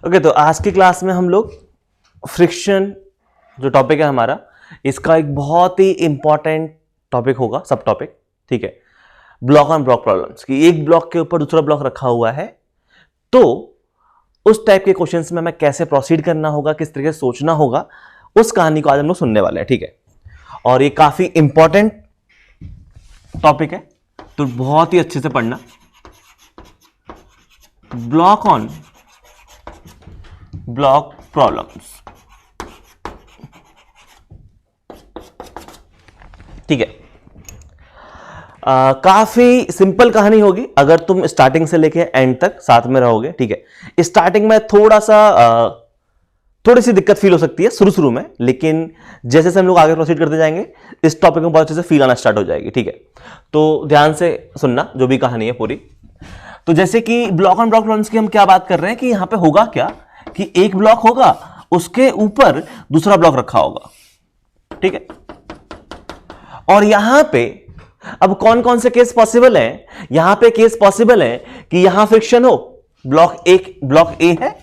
Okay, तो आज की क्लास में हम लोग फ्रिक्शन जो टॉपिक है हमारा, इसका एक बहुत ही इंपॉर्टेंट टॉपिक होगा, सब टॉपिक, ठीक है। ब्लॉक ऑन ब्लॉक प्रॉब्लम्स की एक ब्लॉक के ऊपर दूसरा ब्लॉक रखा हुआ है, तो उस टाइप के क्वेश्चंस में हमें कैसे प्रोसीड करना होगा, किस तरीके से सोचना होगा, उस कहानी को आज हम लोग सुनने वाले हैं, ठीक है। और ये काफी इंपॉर्टेंट टॉपिक है, तो बहुत ही अच्छे से पढ़ना। ब्लॉक ऑन ब्लॉक प्रॉब्लम्स, ठीक है। काफी सिंपल कहानी होगी अगर तुम स्टार्टिंग से लेके एंड तक साथ में रहोगे, ठीक है। स्टार्टिंग में थोड़ी सी दिक्कत फील हो सकती है शुरू में, लेकिन जैसे जैसे हम लोग आगे प्रोसीड करते जाएंगे इस टॉपिक में बहुत अच्छे से फील आना स्टार्ट हो जाएगी, ठीक है। तो ध्यान से सुनना जो भी कहानी है पूरी। तो जैसे कि ब्लॉक ऑन ब्लॉक प्रॉब्लम्स की हम क्या बात कर रहे हैं कि यहां पे होगा क्या कि एक ब्लॉक होगा, उसके ऊपर दूसरा ब्लॉक रखा होगा, ठीक है। और यहां पे अब कौन कौन से केस पॉसिबल हैं? यहां पे केस पॉसिबल है कि यहां फ्रिक्शन हो, ब्लॉक ए है,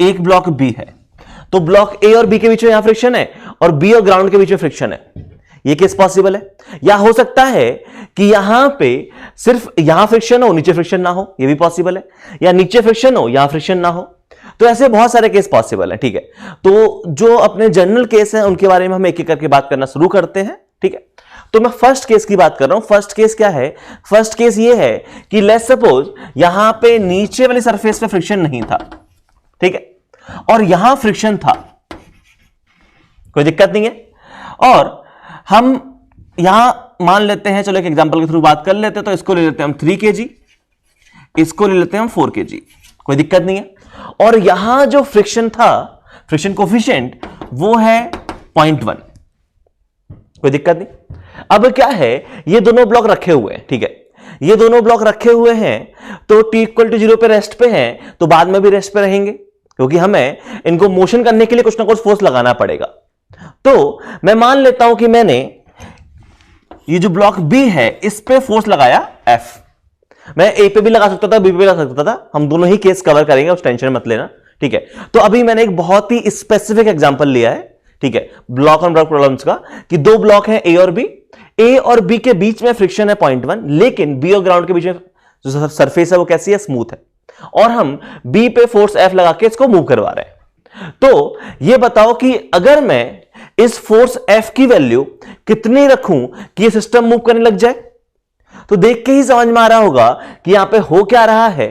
एक ब्लॉक बी है, तो ब्लॉक ए और बी के बीच में यहां फ्रिक्शन है और बी और ग्राउंड के बीच में फ्रिक्शन है, यह केस पॉसिबल है। या हो सकता है कि यहां पे सिर्फ यहां फ्रिक्शन हो, नीचे फ्रिक्शन ना हो, यह भी पॉसिबल है। या नीचे फ्रिक्शन हो, यहां फ्रिक्शन ना हो, तो ऐसे बहुत सारे केस पॉसिबल है, ठीक है। तो जो अपने जनरल केस हैं उनके बारे में हम एक एक करके बात करना शुरू करते हैं, ठीक है। तो मैं फर्स्ट केस की बात कर रहा हूं। फर्स्ट केस क्या है? फर्स्ट केस ये है कि लेट्स सपोज यहां पे नीचे वाली सरफेस पे फ्रिक्शन नहीं था, ठीक है, और यहां फ्रिक्शन था, कोई दिक्कत नहीं है। और हम यहां मान लेते हैं, चलो एक एग्जांपल के थ्रू बात कर लेते हैं, तो इसको ले लेते हैं हम 3 kg, इसको ले लेते हैं हम 4 kg, कोई दिक्कत नहीं है। और यहां जो फ्रिक्शन था, फ्रिक्शन कोफिशिएंट वो है 0.1, कोई दिक्कत नहीं। अब क्या है, ये दोनों ब्लॉक रखे हुए हैं, ठीक है, ये दोनों ब्लॉक रखे हुए हैं, तो t = 0 पे रेस्ट पे हैं, तो बाद में भी रेस्ट पे रहेंगे, क्योंकि हमें इनको मोशन करने के लिए कुछ ना कुछ फोर्स लगाना पड़ेगा। तो मैं मान लेता हूं कि मैंने ये जो ब्लॉक B है इस पे फोर्स लगाया F। मैं A पे भी लगा सकता था, B पे भी लगा सकता था, हम दोनों ही केस कवर करेंगे, उस टेंशन मत लेना, ठीक है। तो अभी मैंने एक बहुत ही स्पेसिफिक एग्जांपल लिया है, ठीक है, ब्लॉक ऑन ब्लॉक प्रॉब्लम्स का, कि दो ब्लॉक हैं A और B, A और B के बीच में फ्रिक्शन है 0.1, लेकिन B और ग्राउंड के बीच में जो सरफेस है वो कैसी है? स्मूथ है, और हम B पे फोर्स F लगा के इसको मूव करवा रहे हैं। तो ये बताओ कि अगर मैं इस फोर्स F की वैल्यू कितनी रखूं कि ये सिस्टम मूव करने लग जाए? तो देख के ही समझ में आ रहा होगा कि यहां पे हो क्या रहा है।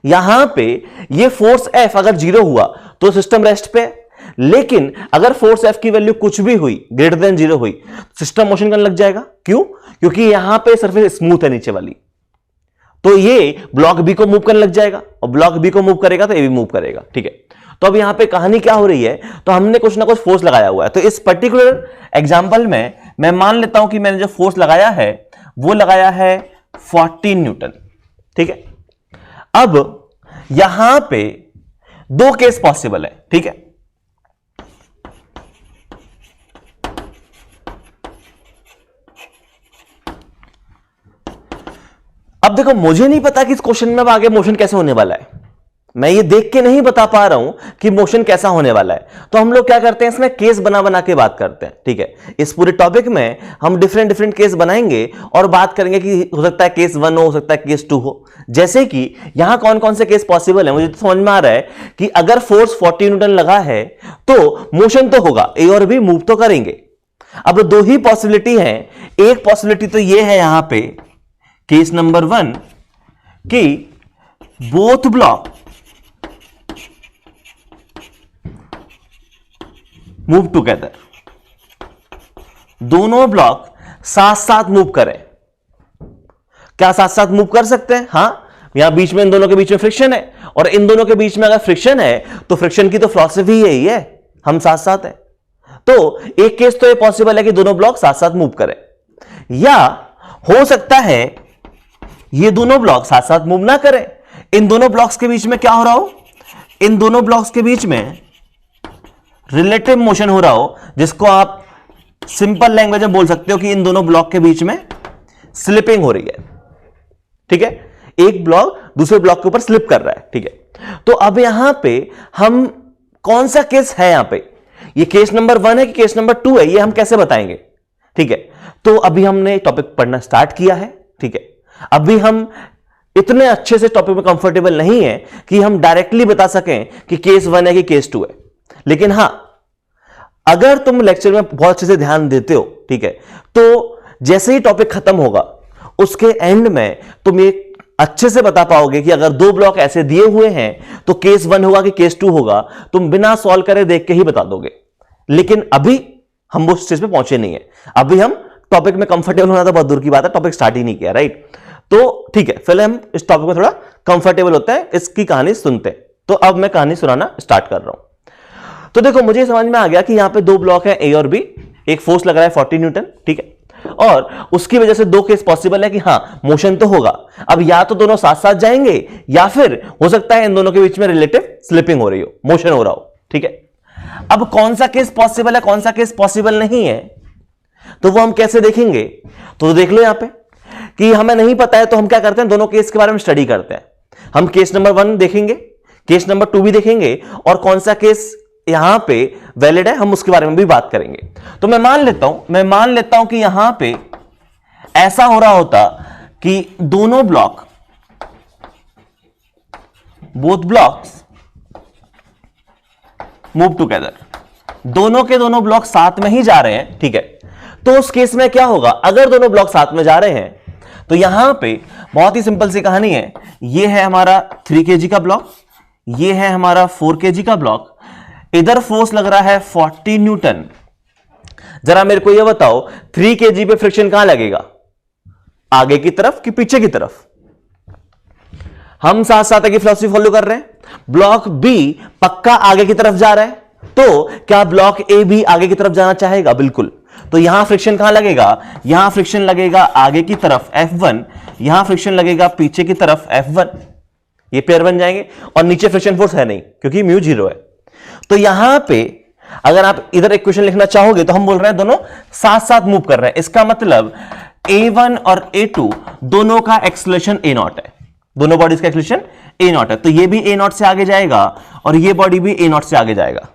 यहां पे ये फोर्स F अगर 0 हुआ तो सिस्टम रेस्ट पे, लेकिन अगर फोर्स F की वैल्यू कुछ भी हुई, ग्रेटर देन 0 हुई, सिस्टम मोशन करने लग जाएगा। क्यों? क्योंकि यहां पे सरफेस स्मूथ है नीचे वाली, तो ये ब्लॉक B को मूव करने लग जाएगा, और ब्लॉक B को मूव करेगा तो A भी मूव करेगा, ठीक है। तो अब यहां पे कहानी क्या हो रही है, तो हमने कुछ ना कुछ फोर्स लगाया हुआ है। तो इस पर्टिकुलर एग्जांपल में मैं मान लेता हूं कि मैंने जो फोर्स लगाया है वो लगाया है 14 न्यूटन, ठीक है। अब यहां पे दो केस पॉसिबल है, ठीक है। अब देखो, मुझे नहीं पता कि इस क्वेश्चन में अब आगे मोशन कैसे होने वाला है, मैं ये देख के नहीं बता पा रहा हूं कि मोशन कैसा होने वाला है। तो हम लोग क्या करते हैं, इसमें केस बना बना के बात करते हैं, ठीक है। इस पूरे टॉपिक में हम डिफरेंट केस बनाएंगे और बात करेंगे कि हो सकता है केस 1 हो सकता है केस 2 हो। जैसे कि यहां कौन कौन से केस पॉसिबल है, मुझे तो समझ में आ रहा है कि अगर फोर्स 40 न्यूटन लगा है तो मोशन तो होगा, ए और बी मूव तो करेंगे। अब दो ही पॉसिबिलिटी है। एक पॉसिबिलिटी तो यह है यहां पे, केस नंबर 1, कि बोथ ब्लॉक मूव टुगेदर, दोनों ब्लॉक साथ साथ मूव करें। क्या साथ साथ मूव कर सकते हैं? हां, यहां बीच में इन दोनों के बीच में फ्रिक्शन है, और इन दोनों के बीच में अगर फ्रिक्शन है तो फ्रिक्शन की तो फिलॉसफी यही है, हम साथ साथ हैं। तो एक केस तो ये पॉसिबल है कि दोनों ब्लॉक साथ साथ मूव करें, या हो सकता है ये दोनों ब्लॉक साथ साथ मूव ना करें। इन दोनों ब्लॉक्स के बीच में क्या हो रहा हो? इन दोनों ब्लॉक्स के बीच में रिलेटिव मोशन हो रहा हो, जिसको आप सिंपल लैंग्वेज में बोल सकते हो कि इन दोनों ब्लॉक के बीच में स्लिपिंग हो रही है, ठीक है। एक ब्लॉक दूसरे ब्लॉक के ऊपर स्लिप कर रहा है, ठीक है। तो अब यहां पे हम कौन सा केस है, यहां पे ये केस नंबर 1 है कि केस नंबर 2 है, ये हम कैसे बताएंगे? ठीक है, तो अभी हमने टॉपिक पढ़ना स्टार्ट किया है। ठीक है, अभी हम इतने अच्छे से टॉपिक में कंफर्टेबल नहीं है कि हम डायरेक्टली बता सकें कि केस 1 है कि केस 2 है, लेकिन हां, अगर तुम लेक्चर में बहुत अच्छे से ध्यान देते हो, ठीक है, तो जैसे ही टॉपिक खत्म होगा उसके एंड में तुम ये अच्छे से बता पाओगे कि अगर 2 ब्लॉक ऐसे दिए हुए हैं तो केस 1 होगा कि केस 2 होगा, तुम बिना सॉल्व करे देख के ही बता दोगे। लेकिन अभी हम वो स्टेज पे पहुंचे नहीं है, अभी हम टॉपिक में कंफर्टेबल होना तो बहुत दूर की बात है, टॉपिक स्टार्ट ही नहीं किया, राइट? तो ठीक है, पहले हम इस टॉपिक में थोड़ा कंफर्टेबल होते हैं, इसकी कहानी सुनते हैं। तो अब मैं कहानी सुनाना स्टार्ट कर रहा हूं। तो देखो, मुझे समझ में आ गया कि यहां पे 2 ब्लॉक है ए और बी, एक फोर्स लग रहा है 40 न्यूटन, ठीक है, और उसकी वजह से 2 केस पॉसिबल है कि हां मोशन तो होगा। अब या तो दोनों साथ साथ जाएंगे या फिर हो सकता है इन दोनों के बीच में रिलेटिव स्लिपिंग हो रही हो, मोशन हो रहा हो। ठीक है, अब कौन सा केस पॉसिबल है, कौन सा केस पॉसिबल नहीं है, तो वो हम कैसे देखेंगे? तो देख लो यहां पे कि हमें नहीं पता है, तो हम क्या करते हैं, दोनों केस के बारे में स्टडी करते हैं। हम केस नंबर 1 देखेंगे, केस नंबर 2 भी देखेंगे, और कौन सा केस यहां पे वैलिड है हम उसके बारे में भी बात करेंगे। तो मैं मान लेता हूं कि यहां पे ऐसा हो रहा होता कि दोनों block, both blocks move together, दोनों के दोनों ब्लॉक साथ में ही जा रहे हैं। ठीक है, तो उस केस में क्या होगा, अगर दोनों ब्लॉक साथ में जा रहे हैं तो यहां पे बहुत ही सिंपल सी कहानी है। ये है हमारा 3 kg का ब्लॉक, ये है हमारा 4 kg का ब्लॉक, इधर फोर्स लग रहा है 40 न्यूटन। जरा मेरे को यह बताओ, 3 kg पे फ्रिक्शन कहां लगेगा, आगे की तरफ कि पीछे की तरफ? हम साथ साथ की फिलॉसफी फॉलो कर रहे हैं। ब्लॉक बी पक्का आगे की तरफ जा रहा है, तो क्या ब्लॉक ए भी आगे की तरफ जाना चाहेगा? बिल्कुल। तो यहां फ्रिक्शन कहां लगेगा, यहां फ्रिक्शन लगेगा आगे की तरफ F1, यहां फ्रिक्शन लगेगा पीछे की तरफ F1, ये पेयर बन जाएंगे, और नीचे फ्रिक्शन फोर्स है नहीं क्योंकि म्यू 0 है। तो यहां पे अगर आप इधर इक्वेशन लिखना चाहोगे तो हम बोल रहे हैं दोनों साथ साथ मूव कर रहे हैं, इसका मतलब A1 और A2 दोनों का एक्सेलरेशन A0 है, दोनों बॉडीज का एक्सेलरेशन A0 है, तो ये भी A0 से आगे जाएगा और ये बॉडी भी A0 से आगे जाएगा।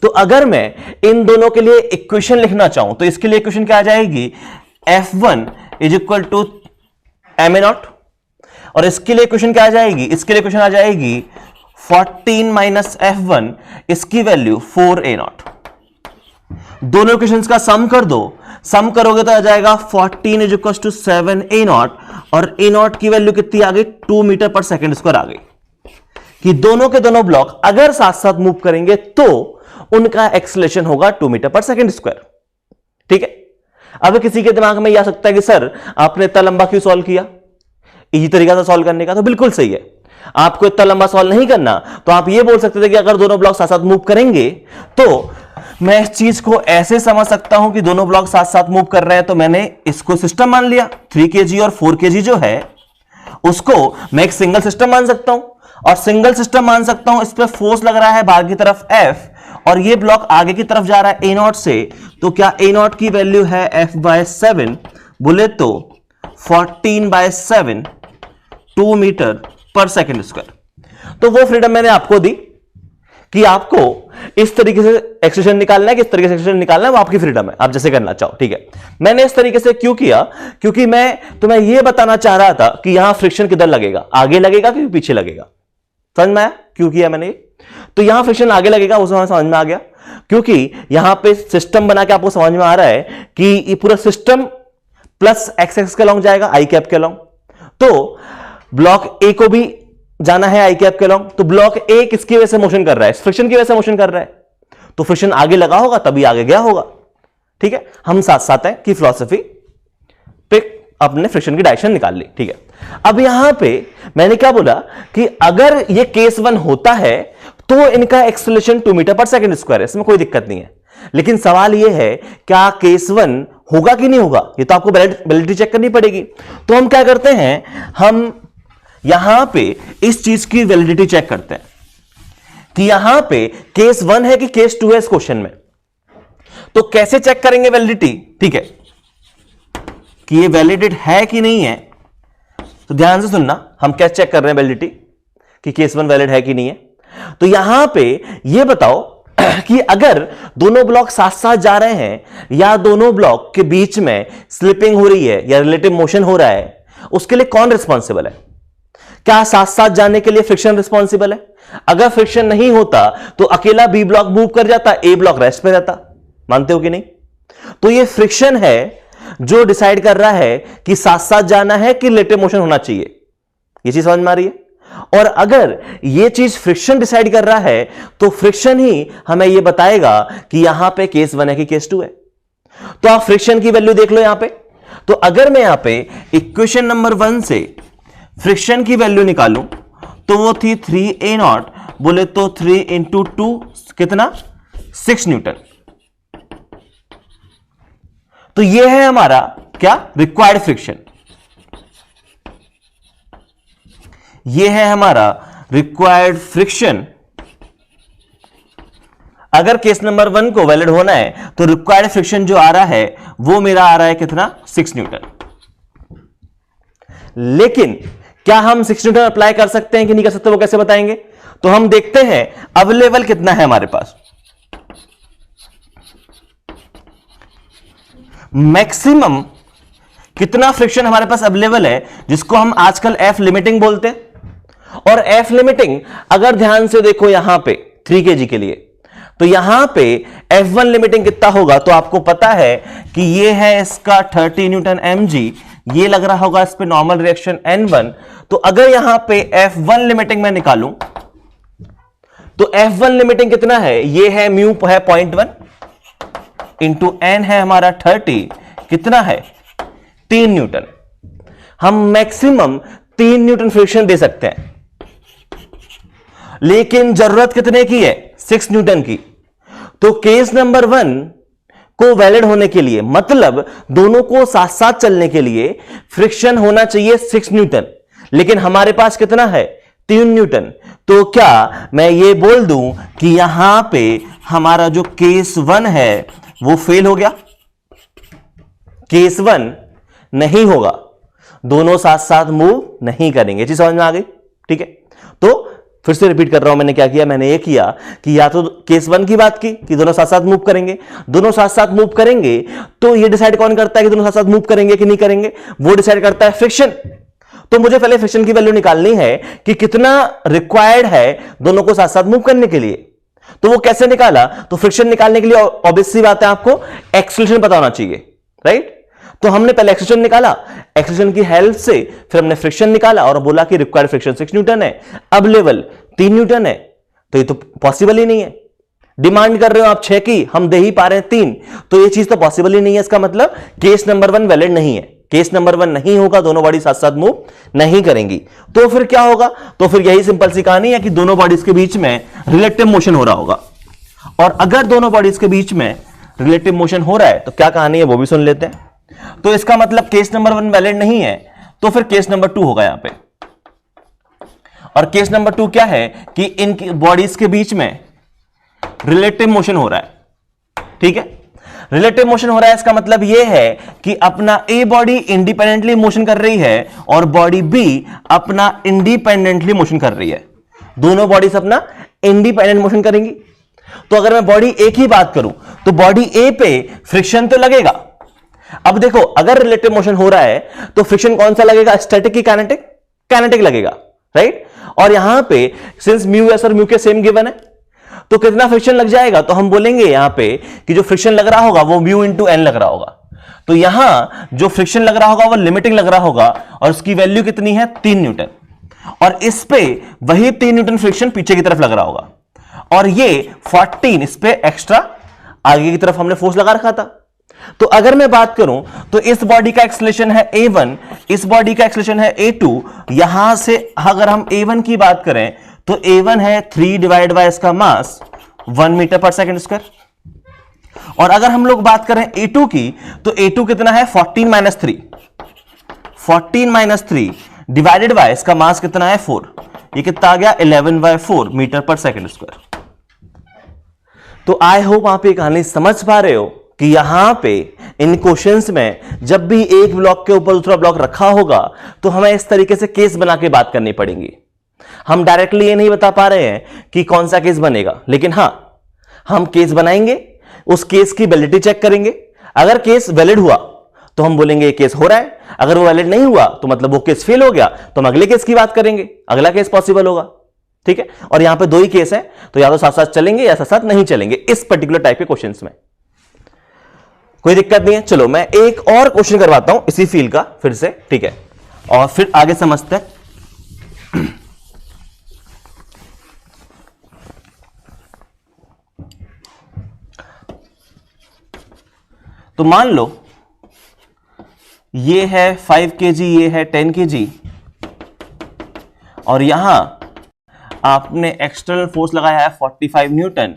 तो अगर मैं इन दोनों के लिए इक्वेशन लिखना चाहूं तो इसके लिए इक्वेशन क्या आ जाएगी, F1 is equal to ma0, और इसके लिए इक्वेशन क्या आ जाएगी, इसके लिए इक्वेशन आ जाएगी 14 माइनस F1, इसकी वैल्यू 4a0। दोनों इक्वेशंस का सम कर दो, सम करोगे तो आ जाएगा 14 इज इक्वल टू 7a0, और a0 की वैल्यू कितनी आ गई, 2 मीटर पर सेकेंड स्क्वायर आ गई। कि दोनों के दोनों ब्लॉक अगर साथ साथ मूव करेंगे तो उनका एक्सेलरेशन होगा 2 मीटर पर सेकेंड स्क्वायर। ठीक है, अब किसी के दिमाग में यह आ सकता है कि सर आपने इतना लंबा क्यों सॉल्व किया, इजी तरीका था सॉल्व करने का। तो बिल्कुल सही है, आपको इतना लंबा सॉल्व नहीं करना, तो आप ये बोल सकते थे कि अगर दोनों ब्लॉक साथ साथ मूव करेंगे तो मैं इस चीज को ऐसे समझ सकता हूं कि दोनों ब्लॉक साथ साथ मूव कर रहे हैं, तो मैंने इसको सिस्टम मान लिया। 3 kg और 4 kg जो है उसको मैं एक सिंगल सिस्टम मान सकता हूं, और सिंगल सिस्टम मान सकता हूं, इस पे फोर्स लग रहा है बाहर की तरफ F, और ये ब्लॉक आगे की तरफ जा रहा है A0 से, तो क्या A0 की वैल्यू है F/7, बोले तो 14/7, 2 मीटर पर सेकेंड स्क्वायर। तो वो फ्रीडम मैंने आपको दी कि आपको इस तरीके से एक्सप्रेशन निकालना है, किस तरीके से एक्सप्रेशन निकालना है वो आपकी फ्रीडम है, आप जैसे करना चाहो। ठीक है, मैंने इस तरीके से क्यों किया, क्योंकि मैं तुम्हें यह बताना चाह रहा था कि यहां फ्रिक्शन किधर लगेगा, आगे लगेगा कि पीछे लगेगा। समझ में आया क्यों किया मैंने? तो यहां फ्रिक्शन आगे लगेगा, वो समझ में आ गया, क्योंकि यहां पे सिस्टम बना के आपको समझ में आ रहा है कि ये पूरा सिस्टम प्लस एक्स एक्स के लॉन्ग जाएगा, आई कैप के लॉन्ग। तो ब्लॉक ए को भी जाना है आई कैप के लॉन्ग, तो ब्लॉक ए किसकी वजह से मोशन कर रहा है, फ्रिक्शन की वजह से मोशन कर रहा है, तो फ्रिक्शन आगे लगा होगा तभी आगे गया होगा। ठीक है, हम साथ साथ हैं कि फिलॉसफी पे अपने फ्रिक्शन की डायरेक्शन निकाल ली। ठीक है, अब यहां पे मैंने क्या बोला कि अगर ये केस 1 होता है तो इनका एक्सेलरेशन 2 मीटर पर सेकेंड स्क्वायर है, इसमें कोई दिक्कत नहीं है। लेकिन सवाल यह है क्या केस 1 होगा कि नहीं होगा, ये तो आपको वैलिडिटी चेक करनी पड़ेगी। तो हम क्या करते हैं, हम यहां पे इस चीज की वैलिडिटी चेक करते हैं कि यहां पे केस 1 है कि केस 2 है इस क्वेश्चन में। तो कैसे चेक करेंगे वैलिडिटी, ठीक है, कि ये वैलिडेट है कि नहीं है। तो ध्यान से सुनना, हम क्या चेक कर रहे हैं वैलिडिटी, कि केस 1 वैलिड है कि नहीं है। तो यहां पे ये बताओ कि अगर दोनों ब्लॉक साथ साथ जा रहे हैं या दोनों ब्लॉक के बीच में स्लिपिंग हो रही है या रिलेटिव मोशन हो रहा है, उसके लिए कौन रिस्पॉन्सिबल है? क्या साथ साथ जाने के लिए फ्रिक्शन रिस्पॉन्सिबल है? अगर फ्रिक्शन नहीं होता तो अकेला बी ब्लॉक मूव कर जाता, ए ब्लॉक रेस्ट पे रहता। मानते हो कि नहीं? तो ये फ्रिक्शन है जो डिसाइड कर रहा है कि साथ साथ जाना है कि रिलेटिव मोशन होना चाहिए। ये चीज समझ में आ रही है? और अगर ये चीज फ्रिक्शन डिसाइड कर रहा है तो फ्रिक्शन ही हमें ये बताएगा कि यहां पे केस 1 है कि केस 2 है। तो आप फ्रिक्शन की वैल्यू देख लो यहां पे। तो अगर मैं यहां पे इक्वेशन नंबर 1 से फ्रिक्शन की वैल्यू निकालूं तो वो थी 3a0, बोले तो 3 इंटू 2 कितना? 6 न्यूटन। तो ये है हमारा क्या? Required friction. ये है हमारा रिक्वायर्ड फ्रिक्शन। अगर केस नंबर 1 को वैलिड होना है तो रिक्वायर्ड फ्रिक्शन जो आ रहा है वो मेरा आ रहा है कितना? 6 न्यूटन। लेकिन क्या हम 6 न्यूटन अप्लाई कर सकते हैं कि नहीं कर सकते, वो कैसे बताएंगे? तो हम देखते हैं अवेलेबल कितना है हमारे पास। मैक्सिमम कितना फ्रिक्शन हमारे पास अवेलेबल है, जिसको हम आजकल एफ लिमिटिंग बोलते हैं। और एफ लिमिटिंग अगर ध्यान से देखो यहां पे 3 kg के लिए, तो यहां पे F1 लिमिटिंग कितना होगा? तो आपको पता है कि ये है इसका 30 न्यूटन mg, ये लग रहा होगा इस पे नॉर्मल रिएक्शन N1। तो अगर यहां पे F1 लिमिटिंग मैं निकालूं तो F1 लिमिटिंग कितना है? ये है म्यू है 0.1 इंटू n है हमारा 30, कितना है? 3 न्यूटन। हम मैक्सिमम 3 न्यूटन फ्रिक्शन दे सकते हैं, लेकिन जरूरत कितने की है? 6 न्यूटन की। तो केस नंबर 1 को वैलिड होने के लिए, मतलब दोनों को साथ साथ चलने के लिए फ्रिक्शन होना चाहिए 6 न्यूटन, लेकिन हमारे पास कितना है? 3 न्यूटन। तो क्या मैं ये बोल दूं कि यहां पे हमारा जो केस 1 है वो फेल हो गया? केस 1 नहीं होगा, दोनों साथ साथ मूव नहीं करेंगे। चीज समझ में आ गई? ठीक है, तो फिर से रिपीट कर रहा हूं, मैंने क्या किया? मैंने ये किया कि या तो केस 1 की बात की कि दोनों साथ साथ मूव करेंगे, दोनों साथ साथ मूव करेंगे तो ये डिसाइड कौन करता है कि दोनों साथ साथ मूव करेंगे कि नहीं करेंगे? वो डिसाइड करता है फ्रिक्शन। तो मुझे पहले फ्रिक्शन की वैल्यू निकालनी है कि कितना रिक्वायर्ड है दोनों को साथ साथ मूव करने के लिए। तो वो कैसे निकाला? तो फ्रिक्शन निकालने के लिए ऑब्वियस सी बात है आपको एक्सेलरेशन पता होना चाहिए, राइट? तो हमने पहले एक्सेलरेशन निकाला, एक्सेलरेशन की हेल्प से फिर हमने फ्रिक्शन निकाला और बोला कि रिक्वायर्ड फ्रिक्शन 6 न्यूटन है, अब लेवल 3 न्यूटन है। तो ये तो पॉसिबल ही नहीं है। डिमांड कर रहे हो आप 6 की, हम दे ही पा रहे हैं 3, तो ये चीज तो पॉसिबल ही नहीं है। इसका मतलब केस नंबर 1 वैलिड नहीं है। केस नंबर 1 नहीं होगा, दोनों बॉडी साथ साथ मूव नहीं करेंगी। तो फिर क्या होगा? तो फिर यही सिंपल सी कहानी है कि दोनों बॉडीज के बीच में रिलेटिव मोशन हो रहा होगा। और अगर दोनों बॉडीज के बीच में रिलेटिव मोशन हो रहा है तो क्या कहानी है वो भी सुन लेते हैं। तो इसका मतलब केस नंबर 1 वैलिड नहीं है, तो फिर केस नंबर 2 होगा यहां पे। और केस नंबर 2 क्या है कि इन बॉडीज के बीच में रिलेटिव मोशन हो रहा है। ठीक है, रिलेटिव मोशन हो रहा है, इसका मतलब यह है कि अपना ए बॉडी इंडिपेंडेंटली मोशन कर रही है और बॉडी बी अपना इंडिपेंडेंटली मोशन कर रही है। दोनों बॉडीज अपना इंडिपेंडेंट मोशन करेंगी। तो अगर मैं बॉडी ए की बात करूं तो बॉडी ए पे फ्रिक्शन तो लगेगा। अब देखो, अगर रिलेटिव मोशन हो रहा है तो फ्रिक्शन कौन सा लगेगा? स्टैटिक की काइनेटिक? काइनेटिक लगेगा, राइट? और यहां पे सिंस म्यू एस और म्यू के सेम गिवन है तो कितना फ्रिक्शन लग जाएगा? तो हम बोलेंगे यहां पे कि जो फ्रिक्शन लग रहा होगा वो म्यू इंटू एन लग रहा होगा। तो यहां जो फ्रिक्शन लग रहा होगा वो लिमिटिंग लग रहा होगा और उसकी वैल्यू कितनी है? 3 न्यूटन। और इस पे वही 3 न्यूटन फ्रिक्शन पीछे की तरफ लग रहा होगा और ये 14 इस पे एक्स्ट्रा आगे की तरफ हमने फोर्स लगा रखा था। तो अगर मैं बात करूं तो इस बॉडी का एक्सेलरेशन है a1, इस बॉडी का एक्सेलरेशन है a2। यहां से अगर हम a1 की बात करें तो a1 है 3 डिवाइड बाय इसका मास 1 मीटर पर सेकंड स्क्वायर। और अगर हम लोग बात करें a2 की तो a2 कितना है? 14 माइनस 3, 14 माइनस 3 डिवाइडेड बाय इसका मास कितना है? 4। ये कितना आ गया? 11/4 मीटर पर सेकंड स्क्वायर। तो आई होप आप ये कहानी समझ पा रहे हो कि यहां पे इन क्वेश्चंस में जब भी एक ब्लॉक के ऊपर दूसरा ब्लॉक रखा होगा तो हमें इस तरीके से केस बना के बात करनी पड़ेगी। हम डायरेक्टली ये नहीं बता पा रहे हैं कि कौन सा केस बनेगा, लेकिन हां हम केस बनाएंगे, उस केस की वैलिडिटी चेक करेंगे। अगर केस वैलिड हुआ तो हम बोलेंगे केस हो रहा है, अगर वो वैलिड नहीं हुआ तो मतलब वो केस फेल हो गया, तो हम अगले केस की बात करेंगे, अगला केस पॉसिबल होगा। ठीक है, और यहां पे दो ही केस है, तो या तो साथ साथ चलेंगे या साथ साथ नहीं चलेंगे इस पर्टिकुलर टाइप के क्वेश्चंस में। कोई दिक्कत नहीं है। चलो मैं एक और क्वेश्चन करवाता हूं इसी फील्ड का फिर से, ठीक है, और फिर आगे समझते हैं। तो मान लो ये है 5 kg, ये है 10 kg, और यहां आपने एक्सटर्नल फोर्स लगाया है 45 न्यूटन,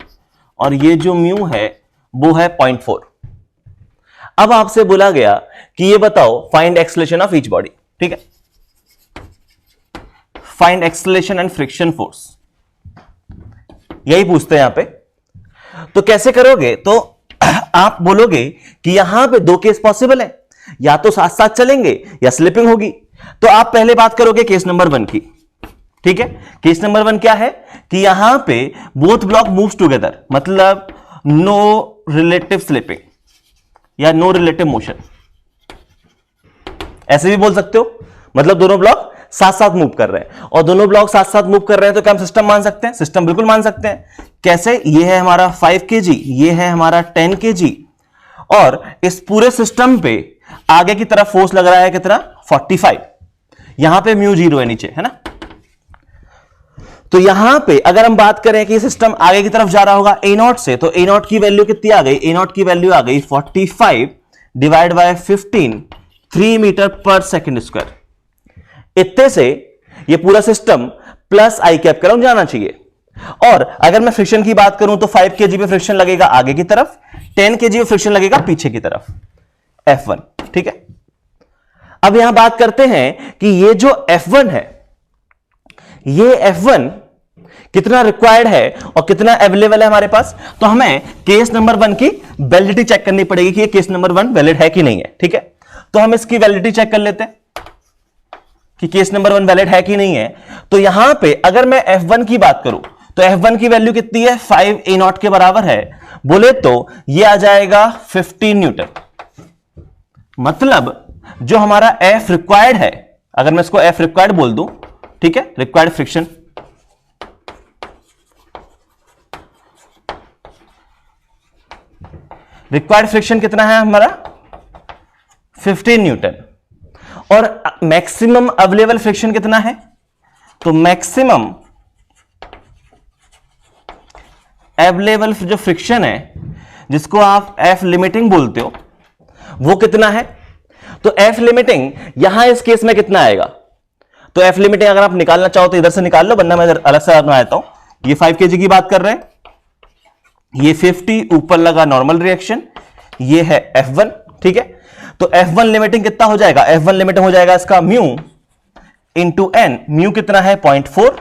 और ये जो म्यू है वो है 0.4। अब आपसे बोला गया कि ये बताओ find acceleration of each body. ठीक है, find acceleration and friction force, यही पूछते हैं यहां पे। तो कैसे करोगे? तो आप बोलोगे कि यहां पे दो केस पॉसिबल है, या तो साथ साथ चलेंगे या स्लिपिंग होगी। तो आप पहले बात करोगे केस नंबर 1 की। ठीक है, केस नंबर 1 क्या है कि यहां पे बोथ ब्लॉक मूव्स टुगेदर, मतलब नो रिलेटिव स्लिपिंग या नो रिलेटिव मोशन, ऐसे भी बोल सकते हो, मतलब दोनों ब्लॉक साथ साथ मूव कर रहे हैं। और दोनों ब्लॉक साथ साथ मूव कर रहे हैं तो क्या हम सिस्टम मान सकते हैं? सिस्टम बिल्कुल मान सकते हैं। कैसे? ये है हमारा 5 kg, ये है हमारा 10 kg, और इस पूरे सिस्टम पे आगे की तरफ फोर्स लग रहा है कितना? 45। यहां पे म्यू 0 है नीचे, है ना। तो यहां पे अगर हम बात करें कि सिस्टम आगे की तरफ जा रहा होगा A0 से, तो A0 की वैल्यू कितनी आ गई? A0 की वैल्यू आ गई 45 डिवाइड बाय 15, 3 मीटर पर सेकेंड स्क्वायर। इतने से ये पूरा सिस्टम प्लस आई कैप कराउंड जाना चाहिए। और अगर मैं फ्रिक्शन की बात करूं तो 5 kg पे फ्रिक्शन लगेगा आगे की तरफ, 10 kg पे फ्रिक्शन लगेगा पीछे की तरफ, F1। ठीक है, अब यहां बात करते हैं कि ये जो F1 है, ये F1 कितना रिक्वायर्ड है और कितना अवेलेबल है हमारे पास। तो हमें केस नंबर 1 की वैलिडिटी चेक करनी पड़ेगी कि ये केस नंबर 1 वैलिड है कि नहीं है। ठीक है, तो हम इसकी वैलिडिटी चेक कर लेते हैं कि केस नंबर 1 वैलिड है कि नहीं है। तो यहां पे अगर मैं F1 की बात करूं तो F1 की वैल्यू कितनी है? 5 A0 के बराबर है, बोले तो ये आ जाएगा 15 न्यूटन। मतलब जो हमारा F रिक्वायर्ड है, अगर मैं इसको F रिक्वायर्ड बोल दूं, ठीक है, रिक्वायर्ड फ्रिक्शन, रिक्वायर्ड फ्रिक्शन कितना है हमारा? 15 न्यूटन। और मैक्सिमम अवेलेबल फ्रिक्शन कितना है? तो मैक्सिमम अवेलेबल जो फ्रिक्शन है, जिसको आप F लिमिटिंग बोलते हो, वो कितना है? तो F लिमिटिंग यहां इस केस में कितना आएगा? तो F लिमिटिंग अगर आप निकालना चाहो तो इधर से निकाल लो, वरना मैं इधर अलग से बनाता हूं। ये 5 kg की बात कर रहे हैं, ये 50 ऊपर लगा नॉर्मल रिएक्शन, ये है F1। ठीक है, तो F1 लिमिटिंग कितना हो जाएगा? F1 लिमिटिंग हो जाएगा इसका म्यू इंटू एन। म्यू कितना है? 0.4,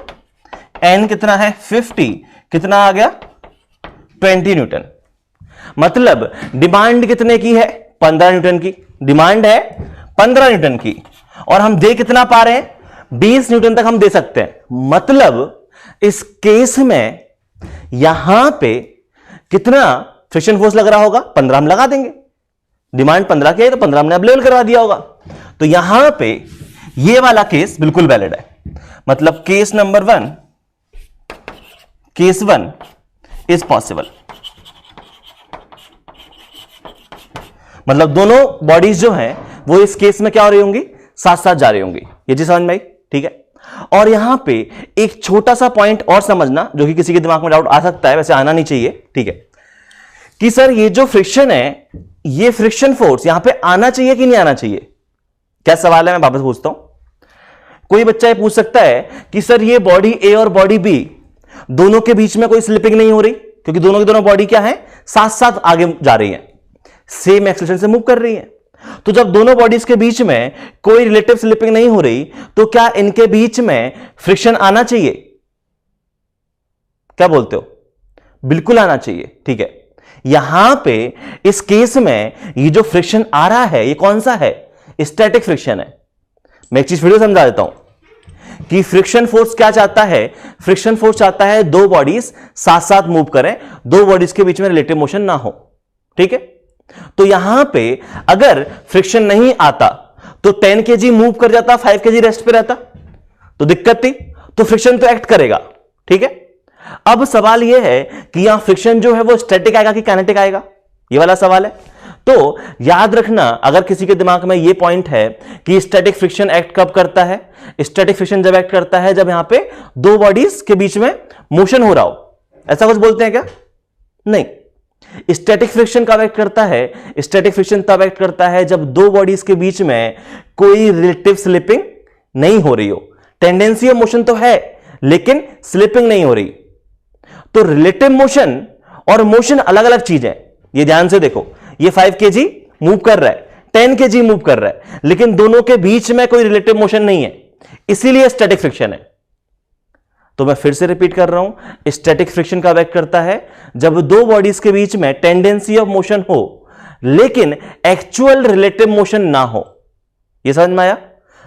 एन कितना है? 50, कितना आ गया? 20 न्यूटन। मतलब डिमांड कितने की है? 15 न्यूटन की डिमांड है, 15 न्यूटन की, और हम दे कितना पा रहे हैं? 20 न्यूटन तक हम दे सकते हैं। मतलब इस केस में यहां पे कितना फ्रिक्शन फोर्स लग रहा होगा? 15 हम लगा देंगे। डिमांड 15 की है तो 15 हमने अवेलेबल करवा दिया होगा। तो यहां पे ये वाला केस बिल्कुल वैलिड है। मतलब case number 1, case 1 is possible. मतलब दोनों बॉडीज जो हैं वो इस केस में क्या हो रही होंगी? साथ साथ जा रही होंगी। ये चीज समझ में आई? ठीक है, और यहां पे एक छोटा सा पॉइंट और समझना, जो कि किसी के दिमाग में डाउट आ सकता है, वैसे आना नहीं चाहिए। ठीक है, कि सर ये जो फ्रिक्शन है, ये फ्रिक्शन फोर्स यहां पे आना चाहिए कि नहीं आना चाहिए? क्या सवाल है, मैं वापस पूछता हूं। कोई बच्चा ये पूछ सकता है कि सर ये बॉडी ए और बॉडी बी दोनों के बीच में कोई स्लिपिंग नहीं हो रही, क्योंकि दोनों की दोनों बॉडी क्या है? साथ साथ आगे जा रही है, सेम एक्सेलरेशन से मूव कर रही है। तो जब दोनों बॉडीज के बीच में कोई रिलेटिव स्लिपिंग नहीं हो रही, तो क्या इनके बीच में फ्रिक्शन आना चाहिए? क्या बोलते हो? बिल्कुल आना चाहिए। ठीक है, यहां पे इस केस में ये जो फ्रिक्शन आ रहा है, ये कौन सा है? स्टैटिक फ्रिक्शन है। मैं एक चीज फिर से समझा देता हूं कि फ्रिक्शन फोर्स क्या चाहता है, फ्रिक्शन फोर्स चाहता है दो बॉडीज साथ साथ मूव करें, दो बॉडीज के बीच में रिलेटिव मोशन ना हो, ठीक है। तो यहां पे अगर फ्रिक्शन नहीं आता तो 10 kg मूव कर जाता, 5 kg रेस्ट पे रहता, तो दिक्कत थी। तो फ्रिक्शन तो एक्ट करेगा, ठीक है। अब सवाल यह है कि यहां फ्रिक्शन जो है वो स्टैटिक आएगा कि काइनेटिक आएगा, ये वाला सवाल है। तो याद रखना, अगर किसी के दिमाग में ये पॉइंट है कि स्टैटिक फ्रिक्शन एक्ट कब करता है, स्टैटिक फ्रिक्शन जब एक्ट करता है जब यहां पे दो बॉडीज के बीच में मोशन हो रहा हो, ऐसा कुछ बोलते हैं क्या? नहीं। स्टैटिक फ्रिक्शन कब एक्ट करता है? स्टैटिक फ्रिक्शन तब एक्ट करता है जब दो बॉडीज के बीच में कोई रिलेटिव स्लिपिंग नहीं हो रही हो। टेंडेंसी ऑफ मोशन तो है लेकिन स्लिपिंग नहीं हो रही। तो रिलेटिव मोशन और मोशन अलग अलग चीजें, ये ध्यान से देखो। ये 5 kg मूव कर रहा है, 10 kg मूव कर रहा है, लेकिन दोनों के बीच में कोई रिलेटिव मोशन नहीं है, इसीलिए स्टैटिक फ्रिक्शन है। तो मैं फिर से रिपीट कर रहा हूं, स्टैटिक फ्रिक्शन कब एक्ट करता है? जब दो बॉडीज के बीच में टेंडेंसी ऑफ मोशन हो लेकिन एक्चुअल रिलेटिव मोशन ना हो। यह समझ में आया?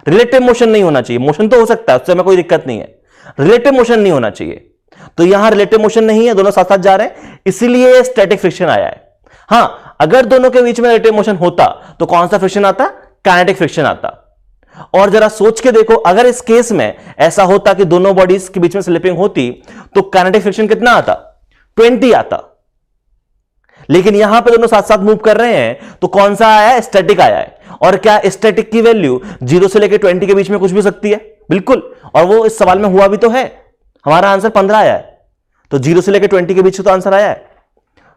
रिलेटिव मोशन नहीं होना चाहिए, मोशन तो हो सकता है, उससे हमें कोई दिक्कत नहीं है, रिलेटिव मोशन नहीं होना चाहिए। तो यहां रिलेटिव मोशन नहीं है, दोनों साथ साथ जा रहे हैं, इसलिए स्टैटिक फ्रिक्शन आया है। हां, अगर दोनों के बीच में रिलेटिव मोशन होता तो कौन सा फ्रिक्शन आता? काइनेटिक फ्रिक्शन आता। और जरा सोच के देखो, अगर इस केस में ऐसा होता कि दोनों बॉडीज के बीच में स्लिपिंग होती तो काइनेटिक फ्रिक्शन कितना आता? 20 आता। लेकिन यहां पे दोनों साथ साथ मूव कर रहे हैं तो कौन सा आया है? स्टैटिक आया है। और क्या स्टैटिक की वैल्यू 0 से लेकर 20 के बीच में कुछ भी सकती है? बिल्कुल। और वो इस सवाल में हुआ भी तो है। हमारा आंसर 15 आया है, तो 0 से लेकर 20 के बीच तो आंसर आया है।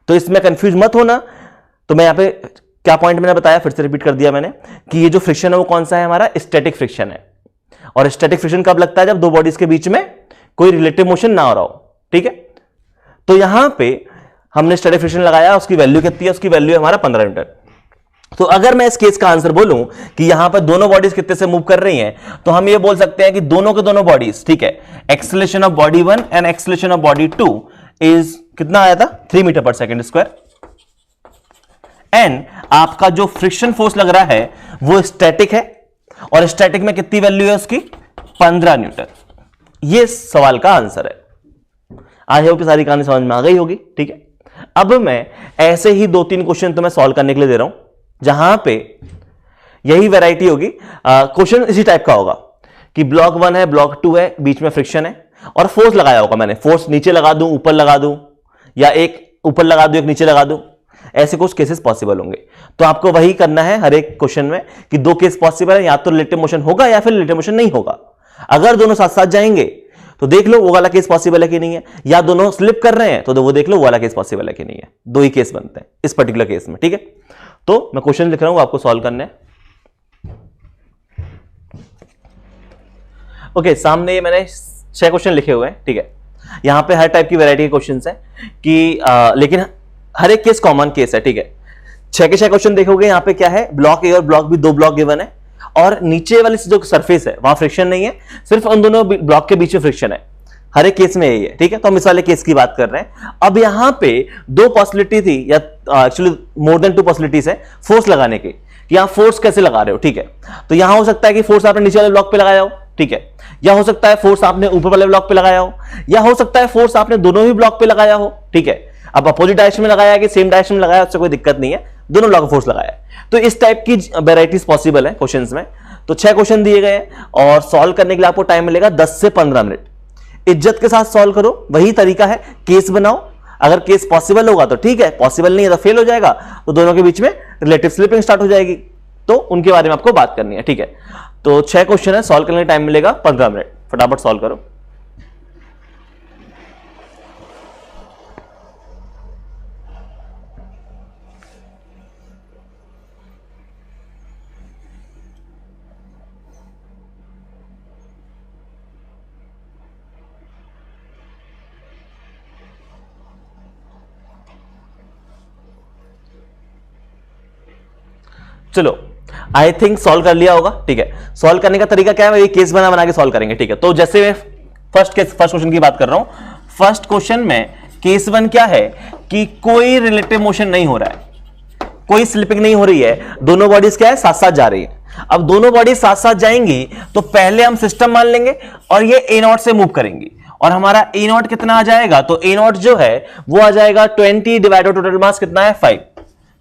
तो इसमें कंफ्यूज मत होना। तो मैं यहां पे क्या पॉइंट मैंने बताया, फिर से रिपीट कर दिया मैंने, कि ये जो फ्रिक्शन है वो कौन सा है? हमारा स्टैटिक फ्रिक्शन है। और स्टैटिक फ्रिक्शन कब लगता है? जब दो बॉडीज के बीच में कोई रिलेटिव मोशन ना हो रहा हो, ठीक है। तो यहां पे हमने स्टैटिक फ्रिक्शन लगाया, उसकी वैल्यू कितनी है? उसकी वैल्यू है हमारा 15 न्यूटन। तो अगर मैं इस केस का आंसर बोलूं कि यहां पर दोनों बॉडीज कितने से मूव कर रही हैं, तो हम ये बोल सकते हैं कि दोनों के दोनों बॉडीज, ठीक है, acceleration of body 1 and acceleration of body 2 is कितना आया था? 3 मीटर पर सेकेंड स्क्वायर। एंड आपका जो फ्रिक्शन फोर्स लग रहा है वो स्टैटिक है, और स्टैटिक में कितनी वैल्यू है उसकी? 15 न्यूटन। ये सवाल का आंसर है। आज होगी सारी कहानी समझ में आ गई होगी, ठीक है। अब मैं ऐसे ही 2-3 क्वेश्चन तो मैं सॉल्व करने के लिए दे रहा हूं, जहां पे यही वैरायटी होगी। क्वेश्चन इसी टाइप का होगा कि ब्लॉक 1 है, ब्लॉक 2 है, बीच में फ्रिक्शन है और फोर्स लगाया होगा मैंने। फोर्स नीचे लगा दूं, ऊपर लगा दूं, या एक ऊपर लगा दूं, एक नीचे लगा दूं, ऐसे कुछ केसेस पॉसिबल होंगे। तो आपको वही करना है हर एक क्वेश्चन में कि 2 केस पॉसिबल है, या तो रिलेटिव मोशन होगा या फिर रिलेटिव मोशन नहीं होगा। अगर दोनों साथ साथ जाएंगे तो देख लो वो वाला केस पॉसिबल है कि नहीं है, या दोनों स्लिप कर रहे हैं तो वो देख लो वो वाला केस पॉसिबल है कि नहीं है। 2 ही केस बनते हैं इस पर्टिकुलर केस में, ठीक है। तो मैं क्वेश्चन लिख रहा हूं, आपको सॉल्व करना है। ओके, सामने मैंने 6 क्वेश्चन लिखे हुए हैं, ठीक है। यहां पे हर टाइप की वैरायटी के क्वेश्चंस हैं कि लेकिन हर एक केस कॉमन केस है, ठीक है। 6 के 6 क्वेश्चन देखोगे, यहां पे क्या है? ब्लॉक ए और ब्लॉक बी, 2 ब्लॉक गिवन है, और नीचे वाली जो सरफेस है वहां फ्रिक्शन नहीं है, सिर्फ उन दोनों ब्लॉक के बीच में फ्रिक्शन है। हर एक केस में यही है, ठीक है। तो हम इस वाले केस की बात कर रहे हैं। अब यहां पे 2 पॉसिबिलिटी थी, या एक्चुअली मोर देन 2 पॉसिबिलिटीज है फोर्स लगाने की, कि यहां फोर्स कैसे लगा रहे हो, ठीक है। तो यहां हो सकता है कि फोर्स आपने नीचे वाले ब्लॉक पे लगाया हो, ठीक है, या हो सकता है फोर्स आपने ऊपर वाले ब्लॉक पे लगाया हो, या हो सकता है फोर्स आपने दोनों ही ब्लॉक पे लगाया हो, ठीक है। अब अपोजिट डायरेक्शन में लगाया कि सेम डायरेक्शन में लगाया, उससे कोई दिक्कत नहीं है, दोनों ब्लॉक फोर्स लगाया है। तो इस टाइप की वेराइटीज पॉसिबल है क्वेश्चंस में। तो 6 क्वेश्चन दिए गए हैं और सॉल्व करने के लिए आपको टाइम मिलेगा 10 से 15 मिनट। इज्जत के साथ सॉल्व करो, वही तरीका है, केस बनाओ। अगर केस पॉसिबल होगा तो ठीक है, पॉसिबल नहीं है तो फेल हो जाएगा, तो दोनों के बीच में रिलेटिव स्लिपिंग स्टार्ट हो जाएगी, तो उनके बारे में आपको बात करनी है, ठीक है। तो 6 क्वेश्चन है, सॉल्व करने का टाइम मिलेगा 15 मिनट। फटाफट सॉल्व करो। चलो, आई थिंक सॉल्व कर लिया होगा, ठीक है। सॉल्व करने का तरीका क्या है? ये केस बना के सॉल्व करेंगे, ठीक है। तो जैसे मैं फर्स्ट क्वेश्चन की बात कर रहा हूं, फर्स्ट क्वेश्चन में केस 1 क्या है कि कोई रिलेटिव मोशन नहीं हो रहा है, कोई स्लिपिंग नहीं हो रही है, दोनों बॉडीज क्या है? साथ साथ जा रही है। अब दोनों बॉडी साथ साथ जाएंगी तो पहले हम सिस्टम मान लेंगे और ये ए नॉट से मूव करेंगी और हमारा ए नॉट कितना आ जाएगा, तो ए नॉट जो है वो आ जाएगा 20 डिवाइड बाय टोटल मास कितना है 5,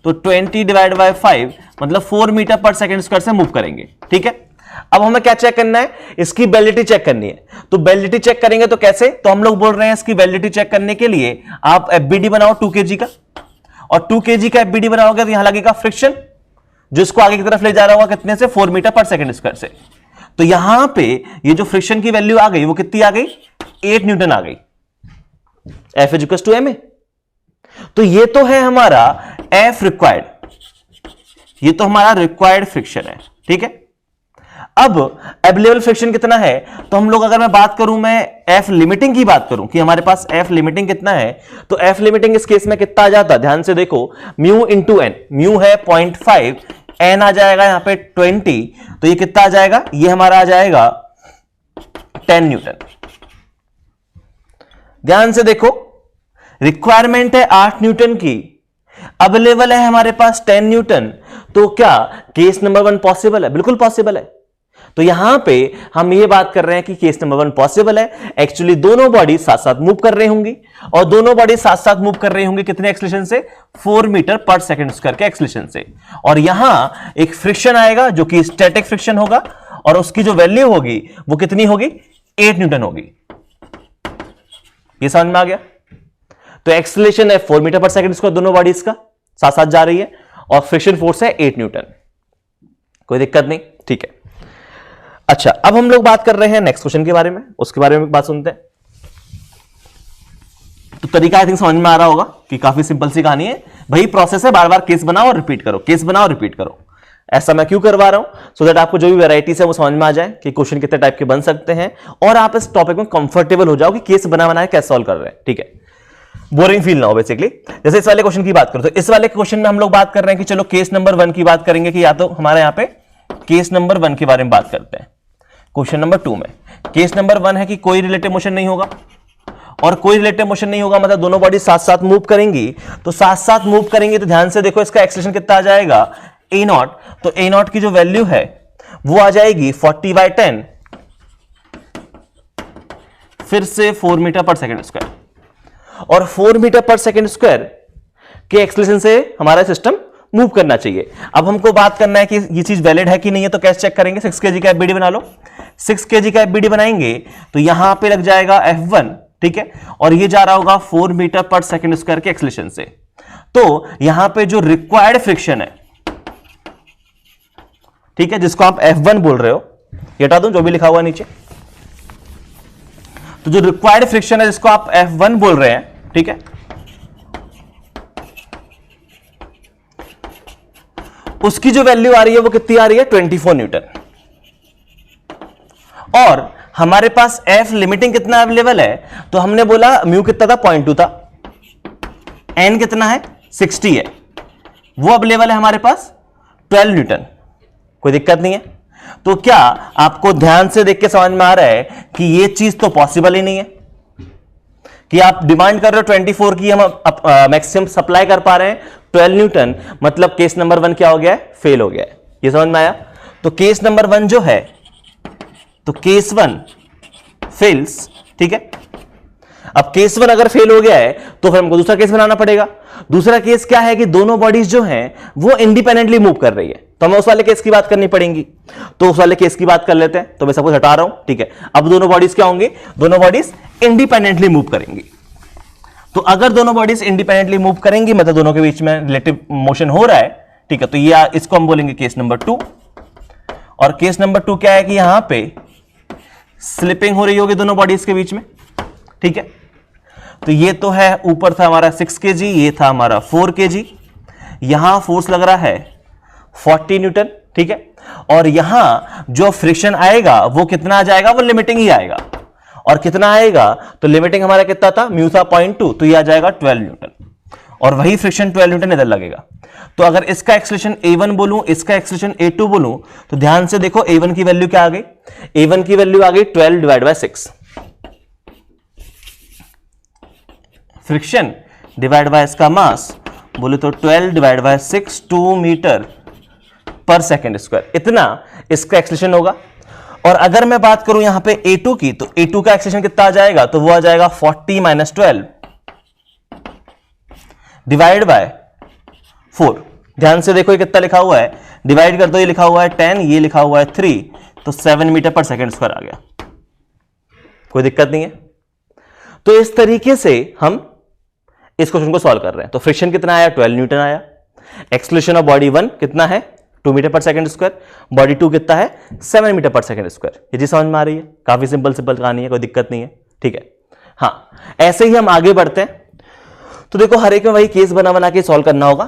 तो 20 डिवाइड बाय 5 मतलब 4 मीटर पर सेकंड स्क्वायर से मूव करेंगे। ठीक है, अब हमें क्या चेक करना है, इसकी वैलिडिटी चेक करनी है। तो वैलिडिटी चेक करेंगे तो कैसे, तो हम लोग बोल रहे हैं इसकी वैलिडिटी चेक करने के लिए आप एफबीडी बनाओ 2 kg का, और 2 kg का एफबीडी बनाओगे तो यहां लगेगा फ्रिक्शन जो इसको आगे की तरफ ले जा रहा होगा कितने से 4 मीटर पर सेकंड स्क्वायर से। तो यहां पे ये जो फ्रिक्शन की वैल्यू आ गई वो कितनी आ गई, 8 न्यूटन आ गई, F इक्वल्स टू ma। तो ये तो है हमारा F रिक्वायर्ड, ये तो हमारा रिक्वायर्ड फ्रिक्शन है। ठीक है, अब अवेलेबल फ्रिक्शन कितना है, तो हम लोग अगर मैं बात करूं, मैं F लिमिटिंग की बात करूं कि हमारे पास F लिमिटिंग कितना है, तो F लिमिटिंग इस केस में कितना आ जाता, ध्यान से देखो, म्यू इंटू एन, म्यू है 0.5, एन आ जाएगा यहां पे 20, तो ये कितना आ जाएगा, ये हमारा आ जाएगा 10 न्यूटन। ध्यान से देखो, रिक्वायरमेंट है 8 न्यूटन की, अवेलेबल है हमारे पास 10 न्यूटन, तो क्या केस नंबर 1 पॉसिबल है, बिल्कुल पॉसिबल है। तो यहां पे हम ये बात कर रहे हैं कि केस नंबर 1 पॉसिबल है। एक्चुअली दोनों बॉडी साथ साथ मूव कर रही होंगी और दोनों बॉडी साथ साथ मूव कर रही होंगी कितने एक्सीलरेशन से, 4 मीटर पर सेकंड स्क्वायर के एक्सीलरेशन से, और यहां एक फ्रिक्शन आएगा जो कि स्टैटिक फ्रिक्शन होगा और उसकी जो वैल्यू होगी वो कितनी होगी, 8 न्यूटन होगी। ये समझ में आ गया। तो एक्सीलरेशन है 4 मीटर पर सेकंड स्क्वायर, दोनों बॉडीज का साथ साथ जा रही है, और फ्रिक्शन फोर्स है 8 न्यूटन, कोई दिक्कत नहीं। ठीक है, अच्छा अब हम लोग बात कर रहे हैं नेक्स्ट क्वेश्चन के बारे में, उसके बारे में बात सुनते हैं। तो तरीका आई थिंक समझ में आ रहा होगा कि काफी सिंपल सी कहानी है भाई, प्रोसेस है, बार बार केस बनाओ और रिपीट करो, केस बनाओ रिपीट करो। ऐसा मैं क्यों करवा रहा हूं, सो दैट आपको जो भी वेराइटीज है वो समझ में आ जाए कि क्वेश्चन कितने टाइप के बन सकते हैं और आप इस टॉपिक में कंफर्टेबल हो जाओ कि केस बना बनाए कैसे सॉल्व कर रहे हैं। ठीक है, बोरिंग फील ना हो बेसिकली। जैसे इस वाले क्वेश्चन की बात करो, तो इस वाले क्वेश्चन में हम लोग बात कर रहे हैं कि चलो केस नंबर 1 की बात करेंगे कि या तो हमारे यहां पे केस नंबर 1 के बारे में बात करते हैं। क्वेश्चन नंबर 2 में केस नंबर 1 है कि कोई रिलेटिव मोशन नहीं होगा, और कोई रिलेटिव मोशन नहीं होगा मतलब दोनों बॉडी साथ साथ मूव करेंगी। तो साथ साथ मूव करेंगे तो ध्यान से देखो इसका एक्सीलरेशन कितना आ जाएगा, ए नॉट। तो ए नॉट की जो वैल्यू है वो आ जाएगी 40/10, फिर से 4 मीटर पर सेकंड स्क्वायर, और 4 मीटर पर सेकंड स्क्वायर के एक्सीलरेशन से हमारा सिस्टम मूव करना चाहिए। अब हमको बात करना है कि ये चीज वैलिड है कि नहीं है, तो कैसे चेक करेंगे, 6 kg का एफबीडी बना लो। 6 kg का एफबीडी बनाएंगे तो यहां पे लग जाएगा F1, ठीक है, और ये जा रहा होगा 4 मीटर पर सेकंड स्क्वायर के एक्सीलरेशन से। तो यहां पे जो रिक्वायर्ड फ्रिक्शन है, ठीक है, जिसको आप F1 बोल रहे हो, ये हटा दूं जो भी लिखा हुआ नीचे, तो जो रिक्वायर्ड फ्रिक्शन है जिसको आप F1 बोल रहे हैं, ठीक है, उसकी जो वैल्यू आ रही है वो कितनी आ रही है, 24 न्यूटन। और हमारे पास F लिमिटिंग कितना अवेलेबल है, तो हमने बोला म्यू कितना था, 0.2 था, N कितना है, 60 है, वो अवेलेबल है हमारे पास 12 न्यूटन, कोई दिक्कत नहीं है। तो क्या आपको ध्यान से देख के समझ में आ रहा है कि ये चीज तो पॉसिबल ही नहीं है कि आप डिमांड कर रहे हो 24 की, हम मैक्सिमम सप्लाई कर पा रहे हैं 12 न्यूटन, मतलब केस नंबर 1 क्या हो गया है, फेल हो गया है। ये समझ में आया। तो केस नंबर 1 जो है, तो केस 1 फेल्स, ठीक है। अब केस 1 अगर फेल हो गया है तो फिर हमको दूसरा केस बनाना पड़ेगा। दूसरा केस क्या है कि दोनों बॉडीज जो हैं वो इंडिपेंडेंटली मूव कर रही है, तो हमें उस वाले केस की बात करनी पड़ेगी। तो उस वाले केस की बात कर लेते हैं, तो मैं सब कुछ हटा रहा हूं, ठीक है। अब दोनों बॉडीज क्या होंगी, दोनों बॉडीज इंडिपेंडेंटली मूव करेंगी। तो अगर दोनों बॉडीज इंडिपेंडेंटली मूव करेंगी, मतलब दोनों के बीच में रिलेटिव मोशन हो रहा है, ठीक है, तो ये इसको हम बोलेंगे केस नंबर 2। और केस नंबर 2 क्या है कि यहां पे स्लिपिंग हो रही होगी दोनों बॉडीज के बीच में, ठीक है। तो ये तो है, ऊपर था हमारा 6 kg, ये था हमारा 4 kg, यहां फोर्स लग रहा है 40 न्यूटन, ठीक है। और यहां जो फ्रिक्शन आएगा वो कितना आ जाएगा, वो लिमिटिंग ही आएगा। और कितना आएगा, तो लिमिटिंग हमारा कितना था, म्यू था 0.2, तो ये आ जाएगा 12 न्यूटन, और वही फ्रिक्शन 12 न्यूटन इधर लगेगा। तो अगर इसका एक्सीलरेशन A1 बोलूं, इसका एक्सीलरेशन A2 बोलूं, तो ध्यान से देखो A1 की वैल्यू क्या आ गई, A1 की वैल्यू आ गई 12 divide by 6, friction divide by इसका मास बोले तो 12 डिवाइड बाय 6, 2 मीटर पर सेकेंड स्क्वायर, इतना इसका एक्सेलरेशन होगा। और अगर मैं बात करूं यहां पे a2 की, तो a2 का एक्सेलरेशन कितना आ जाएगा, तो वो आ जाएगा 40 - 12 डिवाइड बाय 4। ध्यान से देखो ये कितना लिखा हुआ है, डिवाइड कर दो, ये लिखा हुआ है 10, ये लिखा हुआ है 3, तो 7 मीटर पर सेकेंड स्क्वायर आ गया। कोई दिक्कत नहीं है। तो इस तरीके से हम इस क्वेश्चन को सॉल्व कर रहे हैं। तो फ्रिक्शन कितना आया, 12 न्यूटन आया। एक्सेलरेशन ऑफ बॉडी 1 कितना है, 2 मीटर पर सेकेंड स्क्वायर। बॉडी 2 कितना है, 7 मीटर पर सेकेंड स्क्वायर। ये चीज समझ में आ रही है, काफी सिंपल कहानी है, कोई दिक्कत नहीं है, ठीक है। हाँ, ऐसे ही हम आगे बढ़ते हैं। तो देखो हर एक में वही केस बना बना के सॉल्व करना होगा।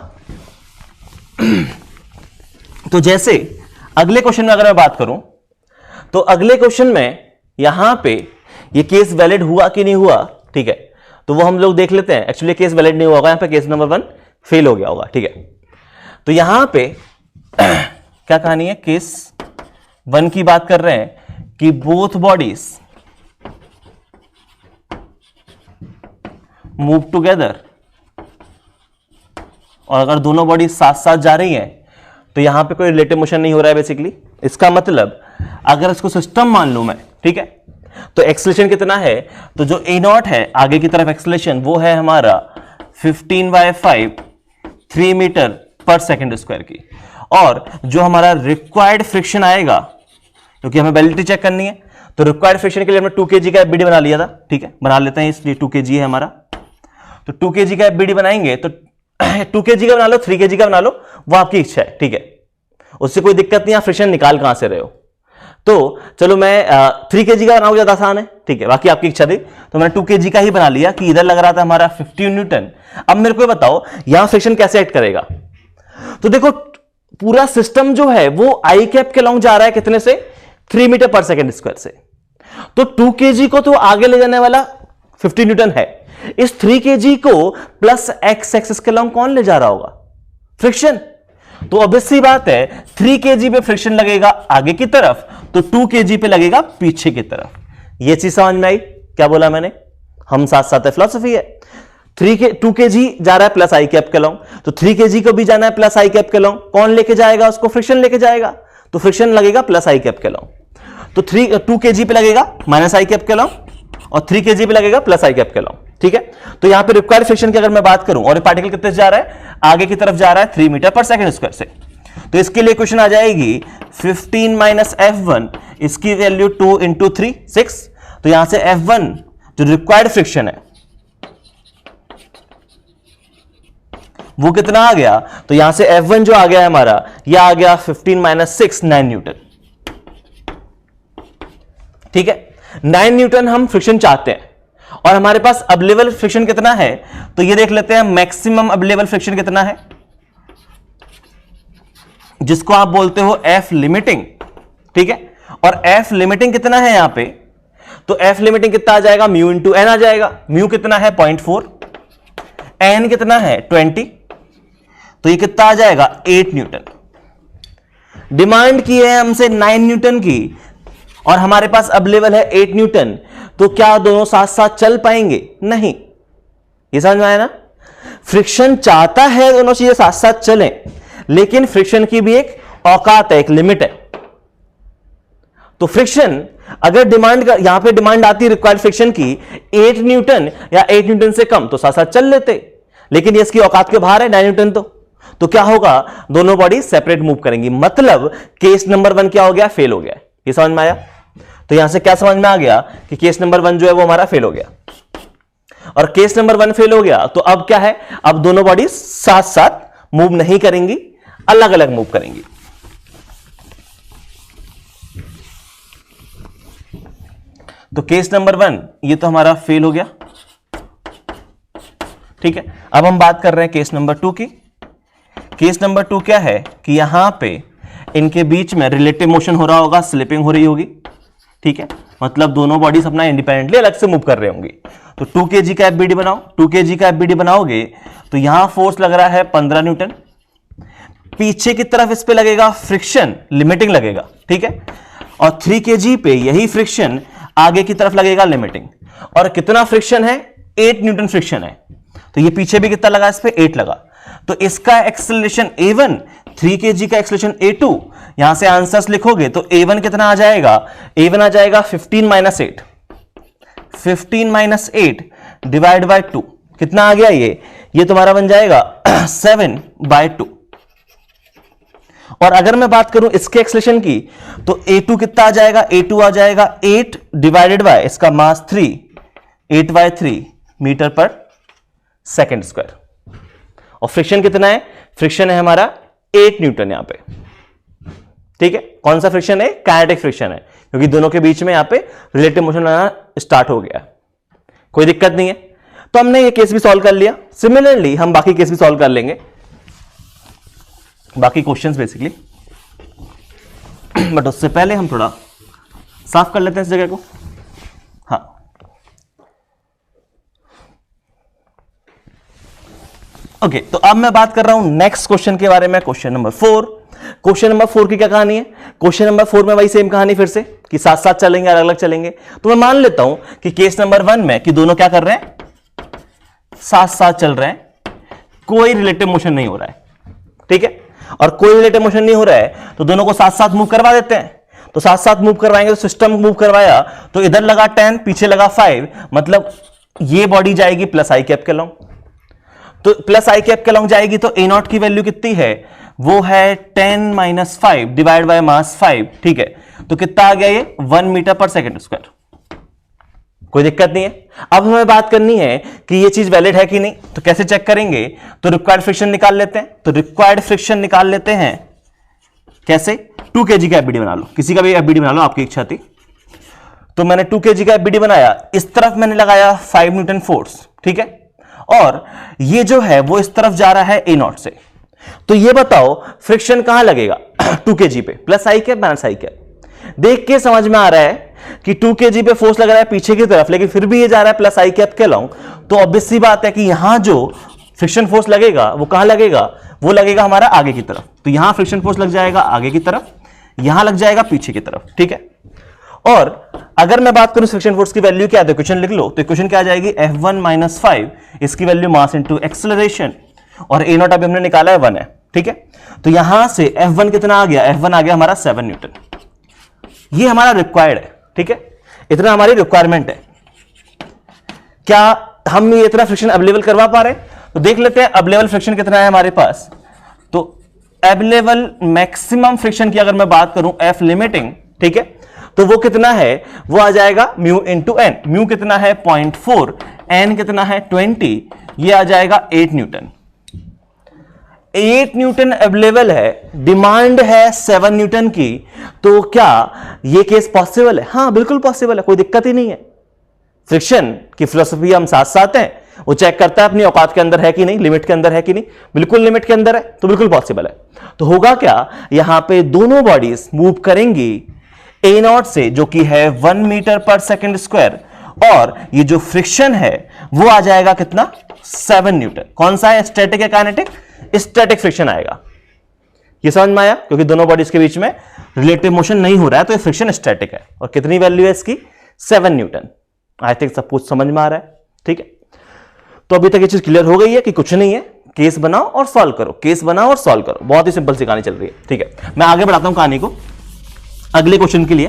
तो जैसे अगले क्वेश्चन में अगर मैं बात करूं, तो अगले क्वेश्चन में यहां पे ये केस वैलिड हुआ कि नहीं हुआ, ठीक है, तो वो हम लोग देख लेते हैं। एक्चुअली केस वैलिड नहीं होगा, यहां पे केस नंबर 1 फेल हो गया होगा, ठीक है। तो यहां पे क्या कहानी है, केस 1 की बात कर रहे हैं कि बोथ बॉडीज मूव टुगेदर, और अगर दोनों बॉडी साथ साथ जा रही हैं तो यहां पे कोई रिलेटिव मोशन नहीं हो रहा है बेसिकली। इसका मतलब अगर इसको सिस्टम मान लूं मैं, ठीक है, तो एक्सेलरेशन कितना है, तो जो a0 है आगे की तरफ एक्सेलरेशन, वो है हमारा 15/5 3 मीटर पर सेकेंड स्क्वायर की। और जो हमारा रिक्वायर्ड फ्रिक्शन आएगा, क्योंकि हमें वैलिडिटी चेक करनी है, तो रिक्वायर्ड फ्रिक्शन के लिए हमने 2 kg का एफबीडी बना लिया था, ठीक है, बना लेते हैं, इसलिए 2 kg है हमारा। तो 2 kg का एफबीडी बनाएंगे, तो 2 kg का बना लो, 3 kg का बना लो, वो आपकी इच्छा है, ठीक है, उससे कोई दिक्कत नहीं। आप फ्रिक्शन निकाल कहां से रहे हो, तो चलो मैं 3 kg का बनाऊं, ज्यादा आसान है, ठीक है, बाकी आपकी इच्छा थी, तो मैंने 2 kg का ही बना लिया कि इधर लग रहा था हमारा 15 न्यूटन। अब मेरे को बताओ यहां फ्रिक्शन कैसे एक्ट करेगा। तो देखो पूरा सिस्टम जो है वो आई कैप के लॉन्ग जा रहा है, कितने से, 3 मीटर पर सेकेंड स्क्वायर से। तो 2 kg को तो आगे ले जाने वाला 50 न्यूटन है, इस 3 kg को प्लस एक्स एक्सिस के लॉन्ग कौन ले जा रहा होगा, फ्रिक्शन। तो ऑब्वियस सी बात है 3 kg पे फ्रिक्शन लगेगा आगे की तरफ, तो 2 kg पे लगेगा पीछे की तरफ। ये चीज समझ में आई, क्या बोला मैंने, हम साथ साथ है, फिलॉसफी है। 2 kg जा रहा है प्लस आई कैप के लॉन्ग, तो 3 kg को भी जाना है प्लस आई कैप के लॉन्ग, कौन लेके जाएगा उसको, फ्रिक्शन लेके जाएगा, तो फ्रिक्शन लगेगा प्लस आई कैप के लॉन्ग। तो 2 kg पे लगेगा माइनस आई कैप के लॉन्ग, और 3 kg पे लगेगा प्लस आई कैप के लॉन्ग, ठीक है। तो यहां पे रिक्वायर्ड फ्रिक्शन की अगर मैं बात करूं, और पार्टिकल कितने से जा रहा है, आगे की तरफ जा रहा है 3 मीटर पर सेकेंड स्क्वायर से, तो इसके लिए क्वेश्चन आ जाएगी 15 - F1, इसकी वैल्यू 2 × 3 6। तो यहां से F1 जो रिक्वायर्ड फ्रिक्शन है वो कितना आ गया, तो यहां से F1 जो आ गया है हमारा, यह आ गया 15 - 6 9 न्यूटन, ठीक है। 9 न्यूटन हम फ्रिक्शन चाहते हैं, और हमारे पास अवेलेबल फ्रिक्शन कितना है, तो ये देख लेते हैं मैक्सिमम अवेलेबल फ्रिक्शन कितना है, जिसको आप बोलते हो F लिमिटिंग, ठीक है। और F लिमिटिंग कितना है यहां पे, तो F लिमिटिंग कितना आ जाएगा, म्यू × n आ जाएगा। म्यू कितना है 0.4, n कितना है 20, तो ये कितना आ जाएगा 8 न्यूटन। डिमांड की है हमसे 9 न्यूटन की, और हमारे पास अवेलेबल है 8 न्यूटन, तो क्या दोनों साथ साथ चल पाएंगे, नहीं। ये समझ में आया ना, फ्रिक्शन चाहता है दोनों चीजें साथ साथ चलें, लेकिन फ्रिक्शन की भी एक औकात है, एक लिमिट है। तो फ्रिक्शन अगर डिमांड यहां पे डिमांड आती रिक्वायर्ड फ्रिक्शन की 8 न्यूटन या 8 न्यूटन से कम, तो साथ साथ चल लेते, लेकिन ये इसकी औकात के बाहर है 9 न्यूटन, तो क्या होगा, दोनों बॉडी सेपरेट मूव करेंगी। मतलब केस नंबर 1 क्या हो गया, फेल हो गया। ये समझ में आया। तो यहां से क्या समझ में आ गया कि केस नंबर 1 जो है वो हमारा फेल हो गया, और केस नंबर 1 फेल हो गया, तो अब क्या है, अब दोनों बॉडी साथ साथ मूव नहीं करेंगी, अलग अलग मूव करेंगी। तो केस नंबर 1 ये तो हमारा फेल हो गया, ठीक है। अब हम बात कर रहे हैं केस नंबर 2 की। केस नंबर 2 क्या है कि यहां पे इनके बीच में रिलेटिव मोशन हो रहा होगा, स्लिपिंग हो रही होगी, ठीक है, मतलब दोनों बॉडीज अपना इंडिपेंडेंटली अलग से मूव कर रहे होंगे। तो 2 kg का एफबीडी बनाओ, 2 kg का एफबीडी बनाओगे तो यहां फोर्स लग रहा है 15 न्यूटन, पीछे की तरफ इस पे लगेगा फ्रिक्शन, लिमिटिंग लगेगा, ठीक है, और 3 kg पे यही फ्रिक्शन आगे की तरफ लगेगा, लिमिटिंग। और कितना फ्रिक्शन है, 8 न्यूटन फ्रिक्शन है, तो ये पीछे भी कितना लगा, इस पे 8 लगा। तो इसका एक्सेलरेशन a1 3 kg का एक्सेलरेशन A2, यहां से आंसर्स लिखोगे तो A1 कितना आ जाएगा, A1 आ जाएगा 15 माइनस 8 डिवाइड बाय 2, कितना आ गया ये तुम्हारा बन जाएगा 7/2। और अगर मैं बात करूं इसके एक्सेलरेशन की तो A2 कितना आ जाएगा, A2 आ जाएगा 8 डिवाइडेड बाय इसका मास 3, 8/3 मीटर पर सेकेंड स्क्वायर। और फ्रिक्शन कितना है, फ्रिक्शन है हमारा 8 न्यूटन यहां पे, ठीक है। कौन सा फ्रिक्शन है, काइनेटिक फ्रिक्शन है, क्योंकि दोनों के बीच में यहां पे रिलेटिव मोशन आना स्टार्ट हो गया, कोई दिक्कत नहीं है। तो हमने ये केस भी सॉल्व कर लिया। सिमिलरली हम बाकी केस भी सॉल्व कर लेंगे, बाकी क्वेश्चंस बेसिकली, बट उससे पहले हम थोड़ा साफ कर लेते हैं इस जगह को। हाँ, ओके, तो अब मैं बात कर रहा हूं नेक्स्ट क्वेश्चन के बारे में, क्वेश्चन नंबर 4। क्वेश्चन नंबर 4 की क्या कहानी है, क्वेश्चन नंबर 4 में वही सेम कहानी फिर से कि साथ साथ चलेंगे, अलग अलग चलेंगे। तो मैं मान लेता हूं कि केस नंबर 1 में कि दोनों क्या कर रहे हैं, साथ साथ चल रहे हैं, कोई रिलेटिव मोशन नहीं हो रहा है, ठीक है। और कोई रिलेटिव मोशन नहीं हो रहा है तो दोनों को साथ साथ मूव करवा देते हैं। तो साथ साथ मूव करवाएंगे तो सिस्टम मूव करवाया तो इधर लगा 10, पीछे लगा 5, मतलब ये बॉडी जाएगी प्लस आई कैप के लॉन्ग। तो प्लस आई कैप के लॉन्ग जाएगी तो ए नॉट की वैल्यू कितनी है, वो है 10 माइनस 5 डिवाइड बाय मास 5, ठीक है। तो कितना आ गया ये 1 मीटर पर सेकेंड स्क्वायर, कोई दिक्कत नहीं है। अब हमें बात करनी है कि ये चीज वैलिड है कि नहीं, तो कैसे चेक करेंगे, तो रिक्वायर्ड फ्रिक्शन निकाल लेते हैं। तो रिक्वायर्ड फ्रिक्शन निकाल लेते हैं कैसे, 2 kg का एफबीडी बना लो, किसी का भी एफबीडी बना लो, आपकी इच्छा थी। तो मैंने 2 kg का एफबीडी बनाया, इस तरफ मैंने लगाया 5 न्यूटन फोर्स, ठीक है। और ये जो है वो इस तरफ जा रहा है ए नॉट से। तो ये बताओ फ्रिक्शन कहां लगेगा 2 kg पे, प्लस आई कैप माइनस आई कैप। देख के समझ में आ रहा है कि 2 kg पे फोर्स लग रहा है पीछे की तरफ, लेकिन फिर भी ये जा रहा है प्लस आई कैप के लॉन्ग। तो ऑब्वियस सी बात है कि यहां जो फ्रिक्शन फोर्स लगेगा वो कहां लगेगा, वो लगेगा हमारा आगे की तरफ। तो यहां फ्रिक्शन फोर्स लग जाएगा आगे की तरफ, यहां लग जाएगा पीछे की तरफ, ठीक है। और अगर मैं बात करूं फ्रिक्शन फोर्स की वैल्यू क्या है, तो इक्वेशन लिख लो। तो इक्वेशन क्या आ जाएगी, F1 माइनस 5, इसकी वैल्यू मास इंटू एक्सेलरेशन, और ए नॉट अभी हमने निकाला है 1 है, ठीक है। तो यहां से F1 कितना आ गया, F1 आ गया हमारा 7 न्यूटन। ये हमारा रिक्वायर्ड है, ठीक है, इतना हमारी रिक्वायरमेंट है। क्या हम ये इतना फ्रिक्शन अवेलेबल करवा पा रहे हैं, तो देख लेते हैं अवेलेबल फ्रिक्शन कितना है हमारे पास। तो अवेलेबल मैक्सिमम फ्रिक्शन की अगर मैं बात करूं एफ लिमिटिंग, ठीक है, तो वो कितना है, वो आ जाएगा म्यू इंटू एन। म्यू कितना है 0.4, एन कितना है 20, ये आ जाएगा 8 न्यूटन। 8 न्यूटन अवेलेबल है, डिमांड है 7 न्यूटन की। तो क्या ये केस पॉसिबल है, हाँ बिल्कुल पॉसिबल है, कोई दिक्कत ही नहीं है। फ्रिक्शन की फिलोसफी हम साथ साथ हैं, वो चेक करता है अपनी औकात के अंदर है कि नहीं, लिमिट के अंदर है कि नहीं, बिल्कुल लिमिट के अंदर है तो बिल्कुल पॉसिबल है। तो होगा क्या, यहां पे दोनों बॉडीज मूव करेंगी ए नॉट से, जो कि है 1 मीटर पर सेकेंड स्क्वायर, और ये जो फ्रिक्शन है वो आ जाएगा कितना 7 न्यूटन। कौन सा है, स्टैटिक या काइनेटिक, स्टैटिक फ्रिक्शन आएगा। ये समझ में आया, क्योंकि दोनों बॉडीज के बीच में रिलेटिव मोशन नहीं हो रहा है, तो ये फ्रिक्शन स्टैटिक है। और कितनी वैल्यू है इसकी 7 न्यूटन। आई थिंक सब कुछ समझ में आ रहा है, ठीक है। तो अभी तक ये चीज क्लियर हो गई है कि कुछ नहीं है, केस बनाओ और सॉल्व करो, केस बनाओ और सॉल्व करो, बहुत ही सिंपल सी कहानी चल रही है, ठीक है। मैं आगे बढ़ाता हूं कहानी को अगले क्वेश्चन के लिए।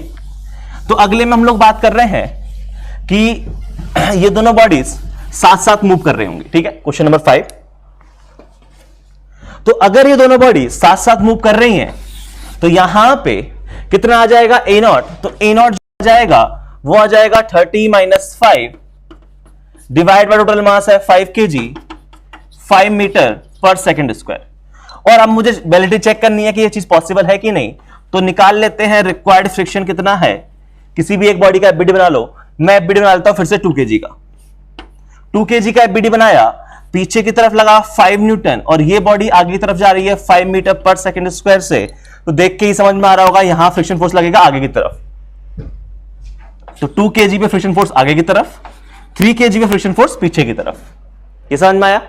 तो अगले में हम लोग बात कर रहे हैं कि ये दोनों बॉडीज साथ साथ मूव कर रहे होंगे, ठीक है। Question number 5। तो अगर ये दोनों बॉडी साथ साथ मूव कर रही हैं तो यहां पे कितना आ जाएगा ए नॉट, तो ए नॉट आ जाएगा वो आ जाएगा 30 minus 5 divide by total mass है 5 kg 5 मीटर पर सेकेंड स्क्वायर। और अब मुझे वैलिडिटी चेक करनी है कि ये चीज पॉसिबल है कि नहीं। तो निकाल लेते हैं रिक्वायर्ड फ्रिक्शन कितना है, किसी भी एक बॉडी का एफबीडी बना लो। मैं एफबीडी बना लेता हूं फिर से 2 kg का। 2 kg का एफबीडी बनाया, पीछे की तरफ लगा 5 न्यूटन, और ये बॉडी आगे की तरफ जा रही है 5 मीटर पर सेकेंड स्क्वायर से। तो देख के ही समझ में आ रहा होगा यहां फ्रिक्शन फोर्स लगेगा आगे की तरफ। तो 2 kg पे फ्रिक्शन फोर्स आगे की तरफ, 3 kg पे फ्रिक्शन फोर्स पीछे की तरफ। ये समझ में आया।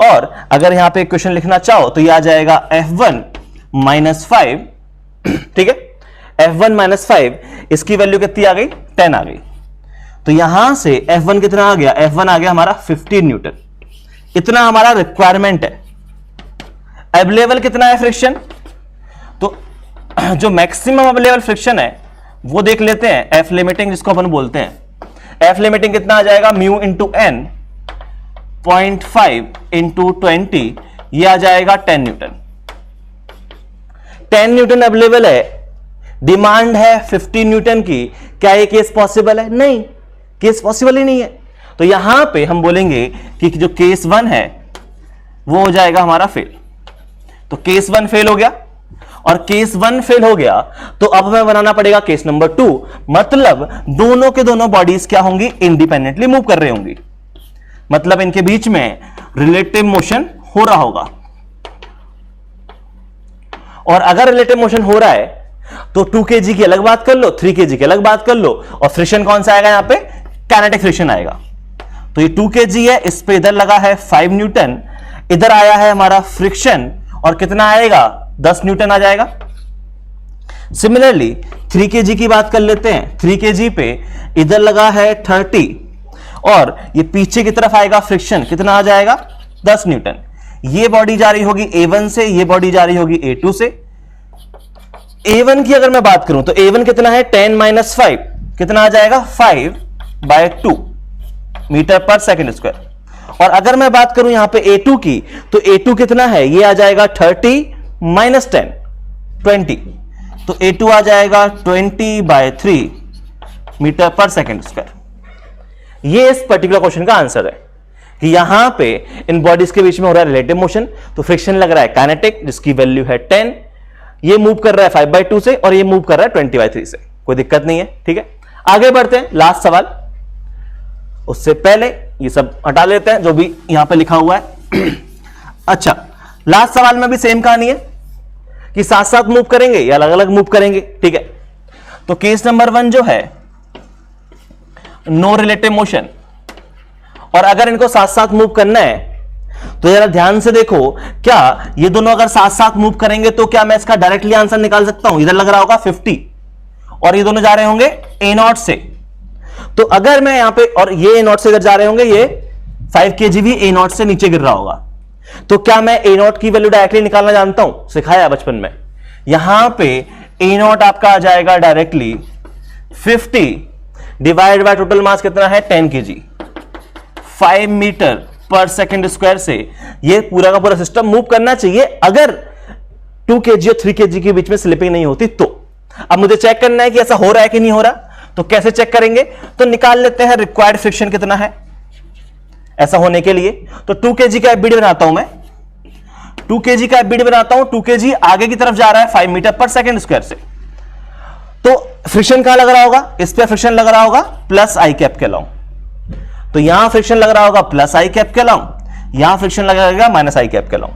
और अगर यहां पे इक्वेशन लिखना चाहो तो ये आ जाएगा F1 माइनस 5, ठीक है। F1 माइनस 5, इसकी वैल्यू कितनी आ गई 10 आ गई। तो यहां से F1 कितना आ गया, F1 आ गया हमारा 15 न्यूटन। इतना हमारा रिक्वायरमेंट है। अवेलेबल कितना है फ्रिक्शन जो मैक्सिमम अवेलेबल फ्रिक्शन है वो देख लेते हैं, एफ लिमिटिंग जिसको अपन बोलते हैं। एफ लिमिटिंग कितना आ जाएगा, म्यू इंटू एन 0.5 इंटू 20, ये आ जाएगा 10 न्यूटन। 10 न्यूटन अवेलेबल है, डिमांड है 50 न्यूटन की। क्या ये केस पॉसिबल है? नहीं, केस पॉसिबल ही नहीं है। तो यहां पे हम बोलेंगे कि जो केस 1 है वो हो जाएगा हमारा फेल। तो केस 1 फेल हो गया, और केस 1 फेल हो गया तो अब हमें बनाना पड़ेगा केस नंबर 2। मतलब दोनों के दोनों बॉडीज क्या होंगी, इंडिपेंडेंटली मूव कर रही होंगी, मतलब इनके बीच में रिलेटिव मोशन हो रहा होगा। और अगर रिलेटिव मोशन हो रहा है तो 2 kg की अलग बात कर लो, 3 kg की अलग बात कर लो, और फ्रिक्शन कौन सा आएगा, यहां पे काइनेटिक फ्रिक्शन आएगा। तो ये 2 kg है, इस पे इधर लगा है 5 न्यूटन, इधर आया है हमारा फ्रिक्शन, और कितना आएगा, 10 न्यूटन आ जाएगा। सिमिलरली 3 kg की बात कर लेते हैं, 3 kg पे इधर लगा है 30, और ये पीछे की तरफ आएगा फ्रिक्शन, कितना आ जाएगा, 10 न्यूटन। ये बॉडी जा रही होगी A1 से, ये बॉडी जा रही होगी A2 से। A1 की अगर मैं बात करूं तो A1 कितना है, 10 - 5, कितना आ जाएगा, 5/2 मीटर पर सेकेंड स्क्वायर। और अगर मैं बात करूं यहां पे A2 की, तो A2 कितना है, ये आ जाएगा 30 - 10 20, तो A2 आ जाएगा 20/3 मीटर पर सेकेंड स्क्वायर। ये इस पर्टिकुलर क्वेश्चन का आंसर है कि यहां पे इन बॉडीज के बीच में हो रहा है रिलेटिव मोशन, तो फ्रिक्शन लग रहा है काइनेटिक, जिसकी वैल्यू है 10, ये मूव कर रहा है 5/2 से, और ये मूव कर रहा है 20/3 से। कोई दिक्कत नहीं है, ठीक है। आगे बढ़ते हैं, लास्ट सवाल। उससे पहले ये सब हटा लेते हैं जो भी यहां पे लिखा हुआ है। अच्छा, लास्ट सवाल में भी सेम कहानी है कि साथ साथ मूव करेंगे या अलग अलग मूव करेंगे, ठीक है। तो केस नंबर 1 जो है, नो रिलेटिव मोशन, और अगर इनको साथ साथ मूव करना है तो जरा ध्यान से देखो, क्या ये दोनों अगर साथ साथ मूव करेंगे तो क्या मैं इसका डायरेक्टली आंसर निकाल सकता हूं। इधर लग रहा होगा 50, और ये दोनों जा रहे होंगे A0 से, तो अगर मैं यहां पे, और ये A0 से इधर जा रहे होंगे, ये 5 kg भी A0 से नीचे गिर रहा होगा, तो क्या मैं A0 की वैल्यू डायरेक्टली निकालना जानता हूं, सिखाया बचपन में। यहां पे A0 आपका आ जाएगा directly 50 divide by total mass कितना है, 10 kg, 5 मीटर पर सेकेंड स्क्वायर से ये पूरा का पूरा सिस्टम मूव करना चाहिए, अगर 2 kg और 3 kg के बीच में स्लिपिंग नहीं होती तो। अब मुझे चेक करना है कि ऐसा हो रहा है कि नहीं हो रहा, तो कैसे चेक करेंगे, तो निकाल लेते हैं रिक्वायर्ड फ्रिक्शन कितना है ऐसा होने के लिए। तो 2 kg का एफबीडी बनाता हूं मैं, 2 kg का एफबीडी बनाता हूं। 2 kg आगे की तरफ जा रहा है 5 मीटर पर सेकेंड स्क्वायर से, तो फ्रिक्शन कहां लग रहा होगा, इस पे फ्रिक्शन लग रहा होगा प्लस आई कैप के अलाउंग, तो यहां फ्रिक्शन लग रहा होगा प्लस आई कैप के अलाउंग, यहां फ्रिक्शन लगेगा माइनस आई कैप के अलाउंग।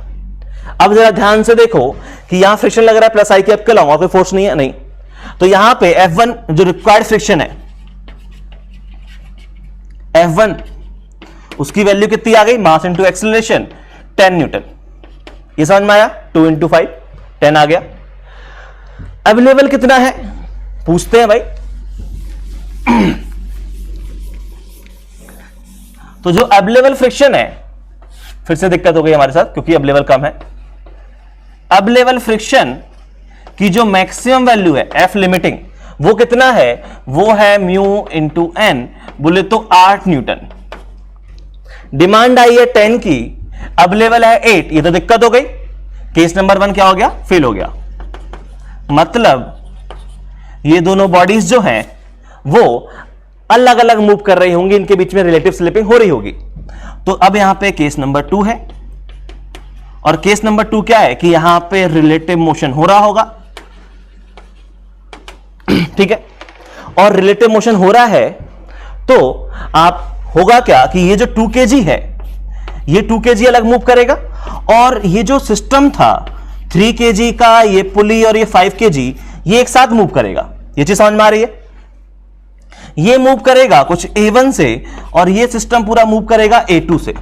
अब जरा ध्यान से देखो कि यहां फ्रिक्शन लग रहा है प्लस आई कैप के अलाउंग, और कोई फोर्स नहीं है, नहीं, तो यहां पे F1 जो रिक्वायर्ड फ्रिक्शन है, F1 उसकी वैल्यू कितनी आ गई, मास इंटू एक्सेलरेशन 10 न्यूटन। ये समझ में आया, 2 × 5 10 आ गया। अवेलेबल कितना है पूछते हैं भाई। तो जो अवेलेबल फ्रिक्शन है, फिर से दिक्कत हो गई हमारे साथ क्योंकि अवेलेबल कम है। अवेलेबल फ्रिक्शन की जो मैक्सिमम वैल्यू है एफ लिमिटिंग, वो कितना है, वो है म्यू इंटू एन, बोले तो 8 न्यूटन। डिमांड आई है 10 की, अवेलेबल है 8, ये तो दिक्कत हो गई। केस नंबर 1 क्या हो गया, फेल हो गया। मतलब ये दोनों बॉडीज जो हैं वो अलग अलग मूव कर रही होंगी, इनके बीच में रिलेटिव स्लिपिंग हो रही होगी। तो अब यहां पे केस नंबर 2 है, और केस नंबर 2 क्या है कि यहां पे रिलेटिव मोशन हो रहा होगा, ठीक है। और रिलेटिव मोशन हो रहा है तो आप होगा क्या कि ये जो 2 kg है, ये 2 kg अलग मूव करेगा, और ये जो सिस्टम था 3 kg का, ये पुली और ये 5 kg, ये एक साथ मूव करेगा। ये चीज समझ में आ रही है, ये मूव करेगा कुछ A1 से, और ये सिस्टम पूरा मूव करेगा A2 से।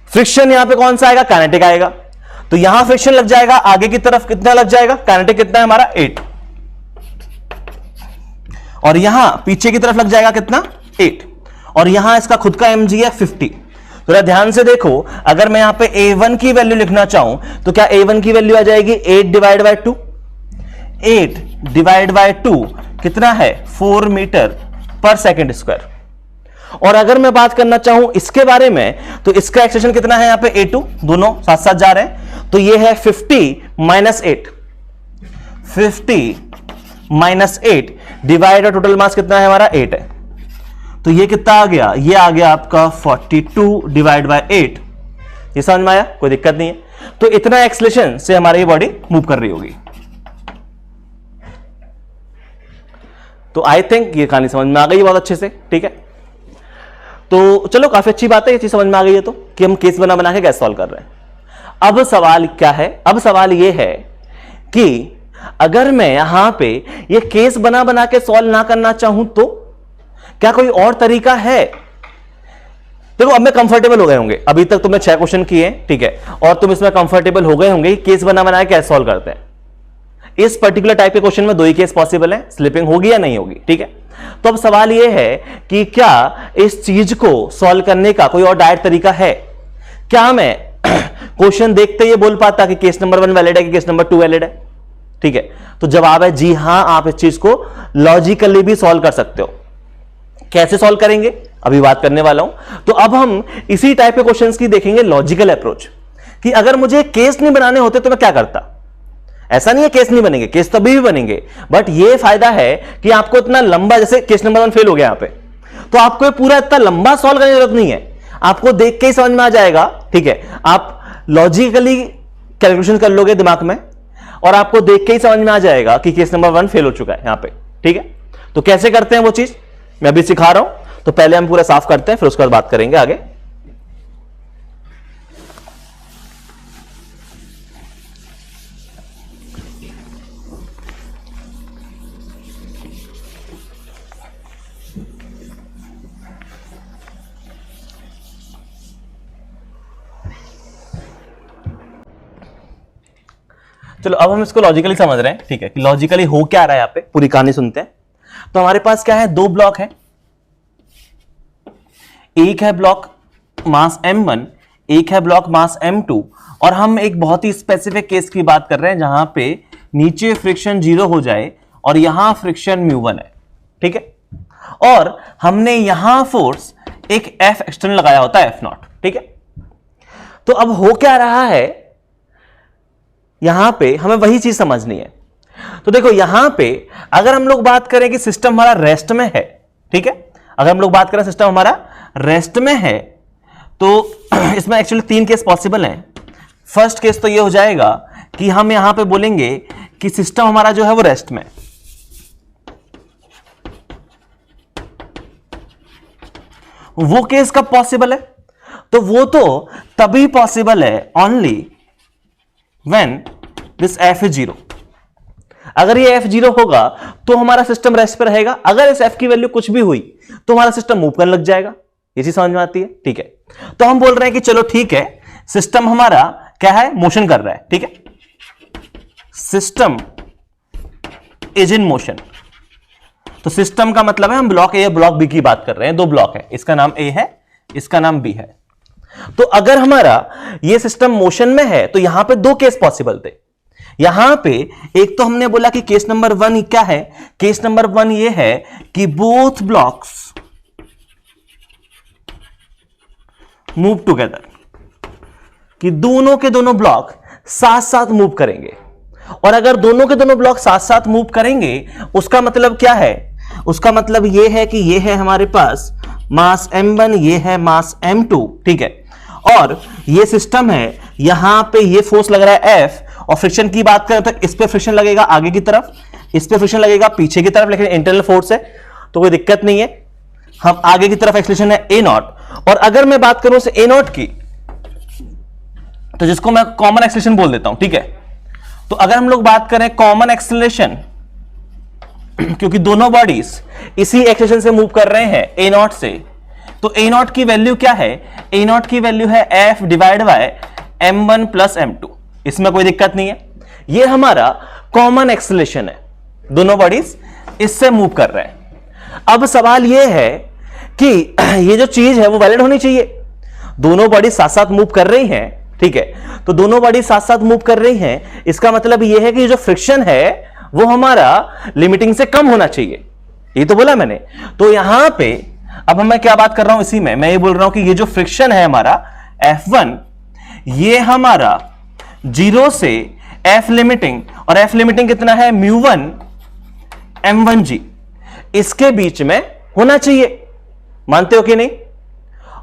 फ्रिक्शन यहां पे कौन सा आएगा, काइनेटिक आएगा, तो यहां फ्रिक्शन लग जाएगा आगे की तरफ, कितना लग जाएगा, काइनेटिक कितना है हमारा 8, और यहां पीछे की तरफ लग जाएगा कितना 8, और यहां इसका खुद का mg है 50। तो ध्यान से देखो, अगर मैं यहां पे A1 की वैल्यू लिखना चाहूं तो क्या A1 की वैल्यू आ जाएगी 8 डिवाइड बाय 2, 8 डिवाइड बाय 2 कितना है 4 मीटर पर सेकेंड स्क्वायर। और अगर मैं बात करना चाहूं इसके बारे में तो इसका एक्सटेंशन कितना है यहां पे A2, दोनों साथ साथ जा रहे हैं, तो ये है 50 minus 8, 50 minus 8 divide, total mass कितना है हमारा 8 है, तो ये कितना आ गया, ये आ गया आपका 42 डिवाइड बाय 8। ये समझ में आया, कोई दिक्कत नहीं है। तो इतना एक्सेलरेशन से हमारी बॉडी मूव कर रही होगी। तो आई थिंक ये कहानी समझ में आ गई बहुत अच्छे से, ठीक है। तो चलो काफी अच्छी बात है, ये चीज समझ में आ गई है तो कि हम केस बना बना के कैसे सॉल्व कर रहे हैं। अब सवाल क्या है, अब सवाल ये है कि अगर मैं यहां पे ये केस बना बना के सॉल्व ना करना चाहूं तो क्या कोई और तरीका है? देखो अब मैं कंफर्टेबल हो गए होंगे, अभी तक तुमने 6 क्वेश्चन किए, ठीक है, और तुम इसमें कंफर्टेबल हो गए होंगे केस बना बना के कैसे सॉल्व करते हैं। इस पर्टिकुलर टाइप के क्वेश्चन में 2 ही केस पॉसिबल है, स्लिपिंग होगी या नहीं होगी, ठीक है। तो अब सवाल यह है कि क्या इस चीज को सॉल्व करने का कोई और डायरेक्ट तरीका है? क्या मैं क्वेश्चन देखते ही बोल पाता कि केस नंबर 1 वैलिड है कि केस नंबर 2 वैलिड है, ठीक है। तो जवाब है जी हां, आप इस चीज को लॉजिकली भी सॉल्व कर सकते हो। कैसे सॉल्व करेंगे अभी बात करने वाला हूं। तो अब हम इसी टाइप के क्वेश्चंस की देखेंगे लॉजिकल अप्रोच, कि अगर मुझे केस नहीं बनाने होते तो मैं क्या करता। ऐसा नहीं है केस नहीं बनेंगे, केस तो अभी भी बनेंगे, बट ये फायदा है कि आपको इतना लंबा, जैसे केस नंबर 1 फेल हो गया यहां पे, तो आपको ये पूरा इतना लंबा सॉल्व करने की जरूरत नहीं है, आपको देख के ही समझ में आ जाएगा, ठीक है। आप लॉजिकली कैलकुलेशन कर लोगे दिमाग में और आपको देख के ही समझ में आ जाएगा कि केस नंबर 1 फेल हो चुका है यहां पे, ठीक है। तो कैसे करते हैं वो चीज मैं अभी सिखा रहा हूं। तो पहले हम पूरा साफ करते हैं, फिर उसके बाद बात करेंगे आगे। चलो अब हम इसको लॉजिकली समझ रहे हैं, ठीक है, कि लॉजिकली हो क्या रहा है यहां पे, पूरी कहानी सुनते हैं। तो हमारे पास क्या है, 2 ब्लॉक है, एक है ब्लॉक मास m1, एक है ब्लॉक मास m2, और हम एक बहुत ही स्पेसिफिक केस की बात कर रहे हैं जहां पे नीचे फ्रिक्शन 0 हो जाए और यहां फ्रिक्शन μ1 है, ठीक है। और हमने यहां फोर्स एक F एक्सटर्नल लगाया होता है F0, ठीक है। तो अब हो क्या रहा है, यहां पे हमें वही चीज समझनी है। तो देखो यहां पे अगर हम लोग बात करें कि सिस्टम हमारा रेस्ट में है, ठीक है, अगर हम लोग बात करें सिस्टम हमारा रेस्ट में है, तो इसमें एक्चुअली 3 केस पॉसिबल हैं। फर्स्ट केस तो ये हो जाएगा कि हम यहां पे बोलेंगे कि सिस्टम हमारा जो है वो रेस्ट में, वो केस कब पॉसिबल है, तो वो तो तभी पॉसिबल है only when this F is 0। अगर ये F0 होगा तो हमारा सिस्टम रेस्ट पे रहेगा, अगर इस F की वैल्यू कुछ भी हुई तो हमारा सिस्टम मूव करने लग जाएगा। ये चीज समझ में आती है, ठीक है। तो हम बोल रहे हैं कि चलो ठीक है, सिस्टम हमारा क्या है, मोशन कर रहा है, ठीक है, सिस्टम इज इन मोशन। तो सिस्टम का मतलब है हम ब्लॉक ए ब्लॉक बी की बात कर रहे हैं, 2 ब्लॉक है, इसका नाम ए है, इसका नाम बी है। तो अगर हमारा ये सिस्टम मोशन में है तो यहां पे 2 केस पॉसिबल थे। यहां पे एक तो हमने बोला कि केस नंबर 1 क्या है, केस नंबर 1 ये है कि बोथ ब्लॉक्स मूव टुगेदर, कि दोनों के दोनों ब्लॉक साथ साथ मूव करेंगे। और अगर दोनों के दोनों ब्लॉक साथ साथ मूव करेंगे उसका मतलब क्या है, उसका मतलब ये है कि ये है हमारे पास मास m1, ये है मास m2, ठीक है, और ये सिस्टम है, यहां पे ये फोर्स लग रहा है F, और फ्रिक्शन की बात करें तो इस पे फ्रिक्शन लगेगा आगे की तरफ, इस पे फ्रिक्शन लगेगा पीछे की तरफ, लेकिन इंटरनल फोर्स है तो कोई दिक्कत नहीं है। हम आगे की तरफ एक्सेलरेशन है A0, और अगर मैं बात करूं से A0 की, तो जिसको मैं कॉमन एक्सेलरेशन बोल देता हूं, ठीक है। तो अगर हम लोग बात करें कॉमन एक्सेलरेशन, क्योंकि दोनों बॉडीज इसी एक्सेलरेशन से मूव कर रहे हैं A0 से, तो A0 की वैल्यू क्या है, A0 की वैल्यू है F divide by m1 plus m2। इसमें कोई दिक्कत नहीं है, ये हमारा कॉमन एक्सेलरेशन है, दोनों बॉडीज इससे मूव कर रहे हैं। अब सवाल यह है कि ये जो चीज है वो वैलिड होनी चाहिए, दोनों बॉडी साथ साथ मूव कर रही हैं, ठीक है। तो दोनों बॉडी साथ साथ मूव कर रही हैं, इसका मतलब यह है कि जो फ्रिक्शन है वो हमारा लिमिटिंग से कम होना चाहिए, ये तो बोला मैंने। तो यहां पे अब मैं क्या बात कर रहा हूं, इसी में मैं ये बोल रहा हूं कि ये जो फ्रिक्शन है हमारा F1, ये हमारा 0 से F लिमिटिंग, और F लिमिटिंग कितना है μ1 m1g, इसके बीच में होना चाहिए। मानते हो कि नहीं?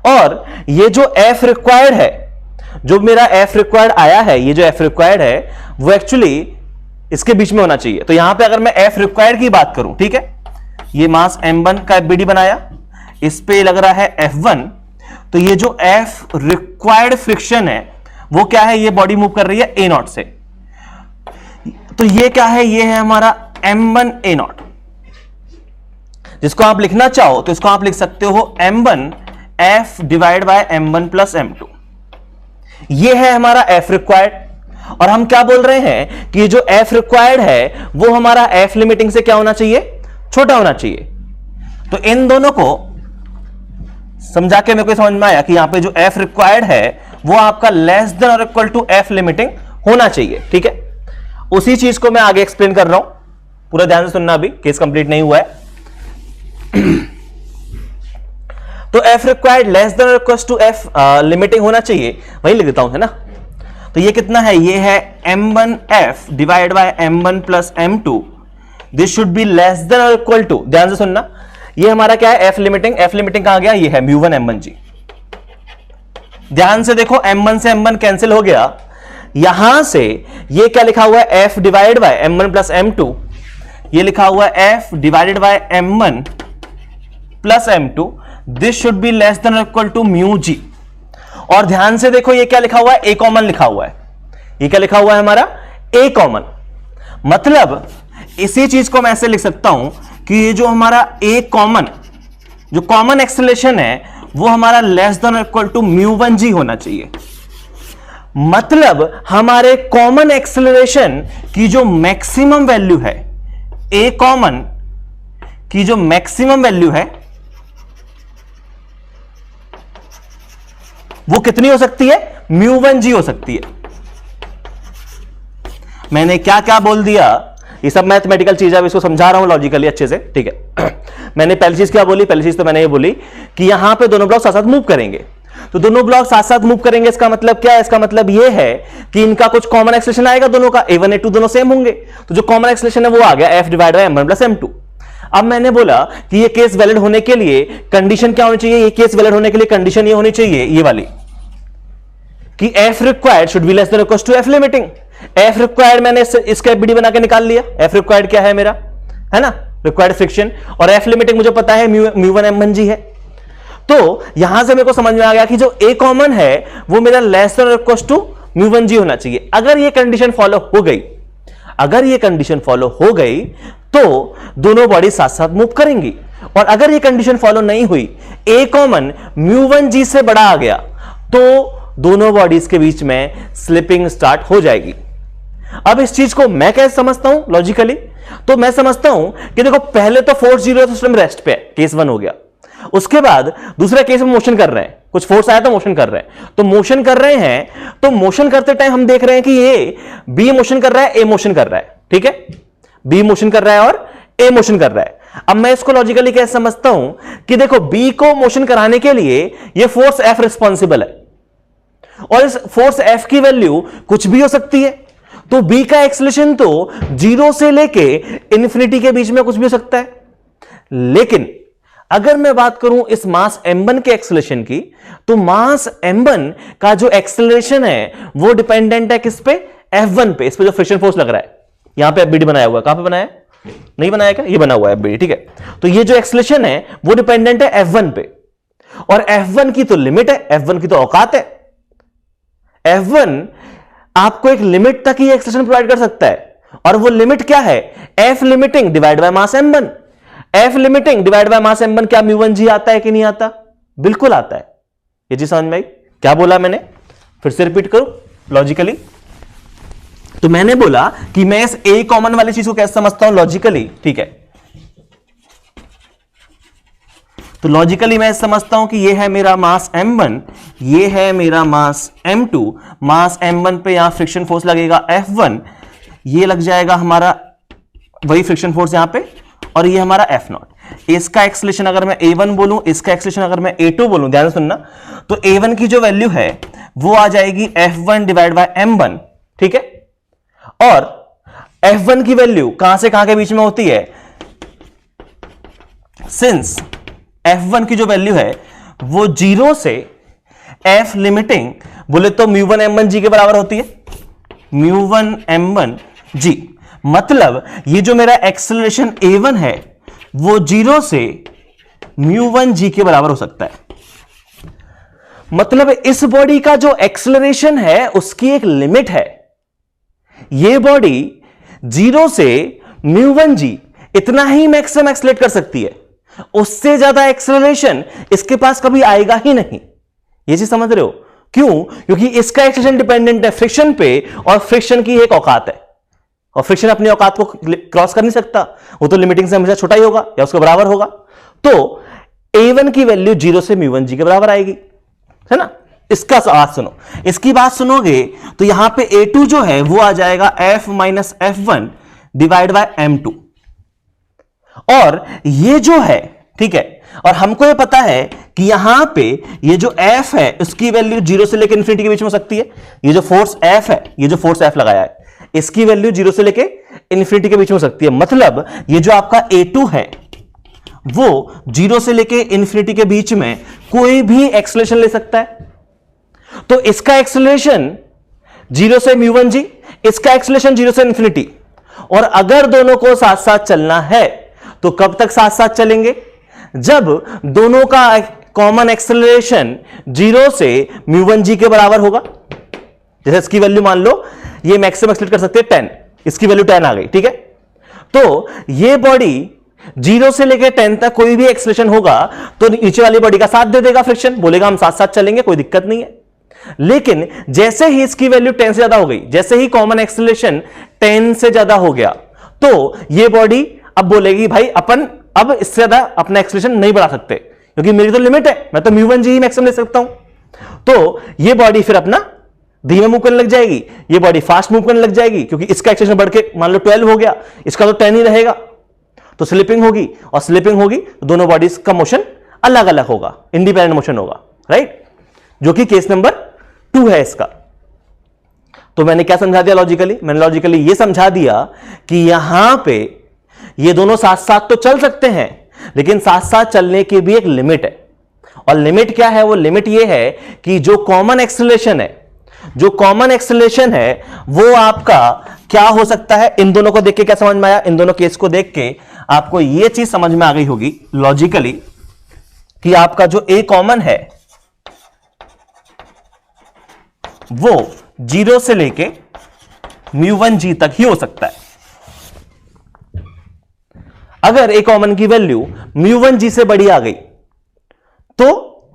और ये जो F रिक्वायर्ड है, जो मेरा F रिक्वायर्ड आया है, ये जो F रिक्वायर्ड है वो एक्चुअली इसके बीच में होना चाहिए। तो यहां पे अगर मैं F रिक्वायर्ड की बात करूं, ठीक है, ये मास m1 का FBD बनाया, इस पे लग रहा है F1, तो ये जो F रिक्वायर्ड फ्रिक्शन है वो क्या है, ये बॉडी मूव कर रही है A0 से, तो ये क्या है, ये है हमारा m1 A0। जिसको आप लिखना चाहो तो इसको आप लिख सकते हो m1 F divide by m1 plus m2, ये है हमारा F रिक्वायर्ड। और हम क्या बोल रहे हैं कि ये जो F रिक्वायर्ड है वो हमारा F लिमिटिंग से क्या होना चाहिए, छोटा होना चाहिए। तो इन दोनों को समझा के मेरे को समझ में आया कि यहां पे जो F रिक्वायर्ड है वो आपका लेस देन और इक्वल टू F लिमिटिंग होना चाहिए, ठीक है। उसी चीज को मैं आगे एक्सप्लेन कर रहा हूं, पूरा ध्यान से सुनना, अभी केस कंप्लीट नहीं हुआ है। तो F रिक्वायर्ड लेस देन और इक्वल टू F लिमिटिंग होना चाहिए, वही लिख देता हूं, है ना। तो ये कितना है, ये है m1 F divide by m1 plus m2, this should be less then और इक्वल टू, ध्यान से सुनना, ये हमारा क्या है F लिमिटिंग, F लिमिटिंग कहां गया, ये है μ1 m1g। ध्यान से देखो, m1 से m1 कैंसिल हो गया, यहां से ये क्या लिखा हुआ है, F divide by m1 plus m2, ये लिखा हुआ है F divided by m1 plus m2, this should be less then और इक्वल टू μg। और ध्यान से देखो, ये क्या लिखा हुआ है, A कॉमन लिखा हुआ है, ये क्या लिखा हुआ है हमारा A कॉमन। मतलब इसी चीज को मैं ऐसे लिख सकता हूं कि ये जो हमारा A कॉमन, जो कॉमन एक्सेलरेशन है वो हमारा लेस देन और इक्वल टू μ1g होना चाहिए। मतलब हमारे कॉमन एक्सेलरेशन की जो मैक्सिमम वैल्यू है, A कॉमन की जो मैक्सिमम वैल्यू है वो कितनी हो सकती है, μ1g हो सकती है। मैंने क्या क्या बोल दिया, ये सब मैथमेटिकल चीज है, अब इसको समझा रहा हूं लॉजिकली अच्छे से, ठीक है। मैंने पहली चीज क्या बोली, पहली चीज तो मैंने ये बोली कि यहां पे दोनों ब्लॉक साथ साथ मूव करेंगे। तो दोनों ब्लॉक साथ साथ मूव करेंगे, इसका मतलब क्या है, इसका मतलब ये है कि इनका कुछ कॉमन एक्सेलरेशन आएगा दोनों का, A1 A2 दोनों सेम होंगे, तो जो कॉमन एक्सेलरेशन है वो आ गया F divide by m1 plus m2। अब मैंने बोला कि ये केस वैलिड होने के लिए कंडीशन क्या होनी चाहिए, ये केस वैलिड होने के लिए कंडीशन ये होनी चाहिए, ये वाली, कि F required should be less than equal to F limiting. F required मैंने इसका FBD बना के निकाल लिया, F रिक्वायर्ड क्या है मेरा, है ना, रिक्वायर्ड फ्रिक्शन, और F लिमिटिंग मुझे पता है μ1 m1g है। तो यहां से मेरे को समझ में आ गया कि जो A कॉमन है वो मेरा less than equal to μ1g होना चाहिए। अगर ये कंडीशन फॉलो हो गई, अगर ये कंडीशन फॉलो हो गई तो दोनों बॉडी साथ साथ मूव करेंगी, और अगर ये कंडीशन फॉलो नहीं हुई, A कॉमन μ1g से बड़ा आ गया, तो दोनों बॉडीज के बीच में स्लिपिंग स्टार्ट हो जाएगी। अब इस चीज को मैं कैसे समझता हूं लॉजिकली, तो मैं समझता हूं कि देखो, पहले तो फोर्स 0 है, सिस्टम रेस्ट पे है, केस 1 हो गया। उसके बाद दूसरा केस में मोशन कर रहे हैं, कुछ फोर्स आया तो मोशन कर रहे हैं, तो मोशन कर रहे हैं, तो मोशन करते टाइम हम देख रहे हैं कि ये बी मोशन कर रहा है, ए मोशन कर रहा है, ठीक है, बी मोशन कर रहा है और ए मोशन कर रहा है। अब मैं इसको लॉजिकली कैसे समझता हूं कि देखो, बी को मोशन कराने के लिए ये फोर्स एफ रिस्पॉन्सिबल है, और इस फोर्स एफ की वैल्यू कुछ भी हो सकती है। तो बी का एक्सेलरेशन तो 0 से लेके इन्फिनिटी के बीच में कुछ भी हो सकता है। लेकिन अगर मैं बात करूं इस मास m1 के एक्सेलरेशन की, तो मास m1 का जो एक्सेलरेशन है वो डिपेंडेंट है किस पे, F1 पे, इस पे जो फ्रिक्शन फोर्स लग रहा है। यहां पे FBD बनाया हुआ है, कहां पे बनाया है, नहीं बनाया क्या, ये बना हुआ है FBD, ठीक है। तो ये जो एक्सेलरेशन है वो डिपेंडेंट है F1 पे, और F1 की तो लिमिट है, F1 की तो औकात है। F1 आपको एक लिमिट तक ही एक्सेलरेशन प्रोवाइड कर सकता है, और वो लिमिट क्या है, F limiting divide by mass m1। F limiting divide by mass m1 क्या μ1g आता है कि नहीं आता, बिल्कुल आता है। ये चीज समझ में आई, क्या बोला मैंने, फिर से रिपीट करूं लॉजिकली। तो मैंने बोला कि मैं इस A कॉमन वाली चीज को कैसे समझता हूं लॉजिकली, ठीक है। तो लॉजिकली मैं समझता हूं कि ये है मेरा मास m1, ये है मेरा मास m2, मास m1 पे यहां फ्रिक्शन फोर्स लगेगा F1, ये लग जाएगा हमारा वही फ्रिक्शन फोर्स यहां पे, और ये हमारा एफ नॉट। इसका एक्सेलरेशन अगर मैं A1 बोलूं, इसका एक्सेलरेशन अगर मैं A2 बोलूं, ध्यान से सुनना, तो A1 की जो वैल्यू है वो आ जाएगी F1 डिवाइड बाय M1, ठीक है। और F1 की वैल्यू कहां से कहां के बीच में होती है, सिंस F1 की जो वैल्यू है वो 0 से F लिमिटिंग बोले तो म्यू1 M1 G के बराबर होती है, म्यू1 M1 G। मतलब ये जो मेरा एक्सेलरेशन A1 है वो 0 से म्यू1 G के बराबर हो सकता है। मतलब इस बॉडी का जो एक्सेलरेशन है उसकी एक लिमिट है। ये बॉडी 0 से म्यू1 G इतना ही मैक्सिमम एक्सेलरेट कर सकती है, उससे ज्यादा एक्सेलरेशन इसके पास कभी आएगा ही नहीं। ये चीज समझ रहे हो? क्यों? क्योंकि इसका एक्सेलरेशन डिपेंडेंट है फ्रिक्शन पे, और फ्रिक्शन की एक औकात है, और फ्रिक्शन अपनी औकात को क्रॉस कर नहीं सकता, वो तो लिमिटिंग से हमेशा छोटा ही होगा या उसके बराबर होगा। तो A1 की वैल्यू 0 से म्यू1 G के बराबर आएगी, है ना। इसका बात सुनो, इसकी बात सुनोगे तो यहां पे A2 जो है वो आ जाएगा F minus F1 divide by M2। और ये जो है, ठीक है, और हमको ये पता है कि यहां पे ये जो F है उसकी वैल्यू 0 से लेकर इन्फिनिटी के बीच में हो सकती है। ये जो फोर्स F है, ये जो फोर्स F लगाया है, इसकी वैल्यू 0 से लेके इन्फिनिटी के बीच में हो सकती है। मतलब ये जो आपका A2 है वो 0 से लेके इन्फिनिटी के बीच में कोई भी एक्सेलरेशन ले सकता है। तो इसका एक्सेलरेशन 0 से म्यू1 G, इसका एक्सेलरेशन 0 से इन्फिनिटी। और अगर दोनों को साथ साथ चलना है तो कब तक साथ साथ चलेंगे, जब दोनों का कॉमन एक्सेलरेशन 0 से म्यू1 G के बराबर होगा। जैसे इसकी वैल्यू मान लो ये मैक्सिमम एक्सेलरेट कर सकते हैं 10, इसकी वैल्यू 10 आ गई, ठीक है। तो ये बॉडी 0 से लेकर 10 तक कोई भी एक्सेलरेशन होगा तो नीचे वाली बॉडी का साथ दे देगा फ्रिक्शन, बोलेगा हम साथ साथ चलेंगे, कोई दिक्कत नहीं है। लेकिन जैसे ही इसकी वैल्यू 10 से ज्यादा हो गई, जैसे ही कॉमन एक्सेलरेशन 10 से ज्यादा हो गया, तो ये बॉडी अब बोलेगी भाई अपन अब इससे ज्यादा अपना एक्सेलरेशन नहीं बढ़ा सकते, क्योंकि मेरी तो लिमिट है, मैं तो म्यू1 G ही मैक्सिमम ले सकता हूं। तो ये बॉडी फिर अपना धीमे मूव करने लग जाएगी, ये बॉडी फास्ट मूव करने लग जाएगी, क्योंकि इसका एक्सेलरेशन बढ़ के मान लो 12 हो गया, इसका तो 10 ही रहेगा। तो स्लिपिंग होगी, और स्लिपिंग होगी तो दोनों बॉडीज का मोशन अलग अलग होगा, इंडिपेंडेंट मोशन होगा, राइट, जो कि केस नंबर 2 है इसका। तो मैंने क्या समझा दिया लॉजिकली? मैंने लॉजिकली ये समझा दिया कि यहां पे ये दोनों साथ साथ तो चल सकते हैं, लेकिन साथ साथ चलने की भी एक लिमिट है। और लिमिट क्या है? वो लिमिट ये है कि जो कॉमन एक्सेलरेशन है, जो कॉमन एक्सेलरेशन है वो आपका क्या हो सकता है। इन दोनों को देख के क्या समझ में आया? इन दोनों केस को देख के आपको ये चीज समझ में आ गई होगी लॉजिकली कि आपका जो A कॉमन है वो 0 से लेके म्यू1 G तक ही हो सकता है। अगर A कॉमन की वैल्यू म्यू1 G से बड़ी आ गई तो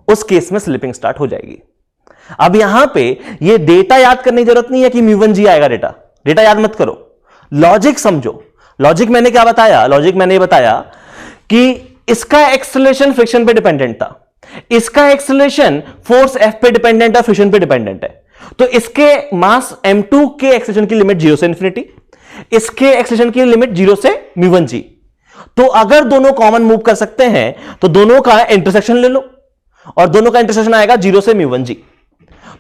उस केस में स्लिपिंग स्टार्ट हो जाएगी। अब यहां पे ये डेटा याद करने की जरूरत नहीं है कि म्यू1 G आएगा, डेटा याद मत करो, लॉजिक समझो। लॉजिक मैंने क्या बताया? लॉजिक मैंने ये बताया कि इसका एक्सेलरेशन फ्रिक्शन पे डिपेंडेंट था, इसका एक्सेलरेशन फोर्स F पे डिपेंडेंट है, फ्रिक्शन पे डिपेंडेंट है। तो इसके मास M2 के एक्सेलरेशन की लिमिट 0 से इन्फिनिटी, इसके एक्सेलरेशन की लिमिट 0 से म्यू1 G। तो अगर दोनों कॉमन मूव कर सकते हैं तो दोनों का इंटरसेक्शन ले लो, और दोनों का इंटरसेक्शन आएगा 0 से म्यू1 G।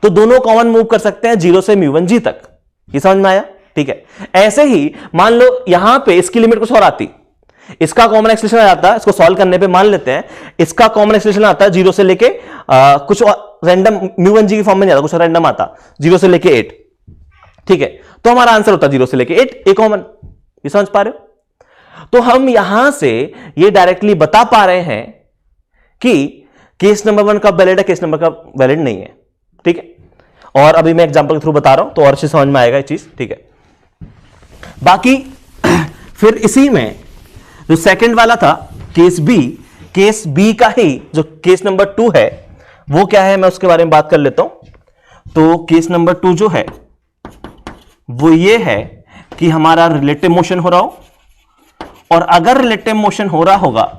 तो दोनों कॉमन मूव कर सकते हैं 0 से म्यू1 G तक। ये समझ में आया? ठीक है। ऐसे ही मान लो यहां पे इसकी लिमिट कुछ और आती, इसका कॉमन एक्सेलरेशन आ जाता है, इसको सॉल्व करने पे मान लेते हैं इसका कॉमन एक्सेलरेशन आता है 0 से लेके कुछ रैंडम म्यू1 G की फॉर्म में नहीं आता, कुछ रैंडम आता 0 से लेके 8, ठीक है। तो हमारा आंसर होता है 0 से लेके 8, A कॉमन। ये समझ पा रहे हो? तो हम यहां से ये डायरेक्टली बता पा रहे हैं कि केस नंबर 1 का वैलिड है, केस नंबर का वैलिड नहीं है, ठीक है। और अभी मैं एग्जांपल के थ्रू बता रहा हूं तो और अच्छे समझ में आएगा ये चीज, ठीक है। बाकी फिर इसी में जो सेकंड वाला था केस बी का ही जो केस नंबर 2 है वो क्या है, मैं उसके बारे में बात कर लेता हूं। तो केस नंबर 2 जो है वो ये है कि हमारा रिलेटिव मोशन हो रहा हो, और अगर रिलेटिव मोशन हो रहा होगा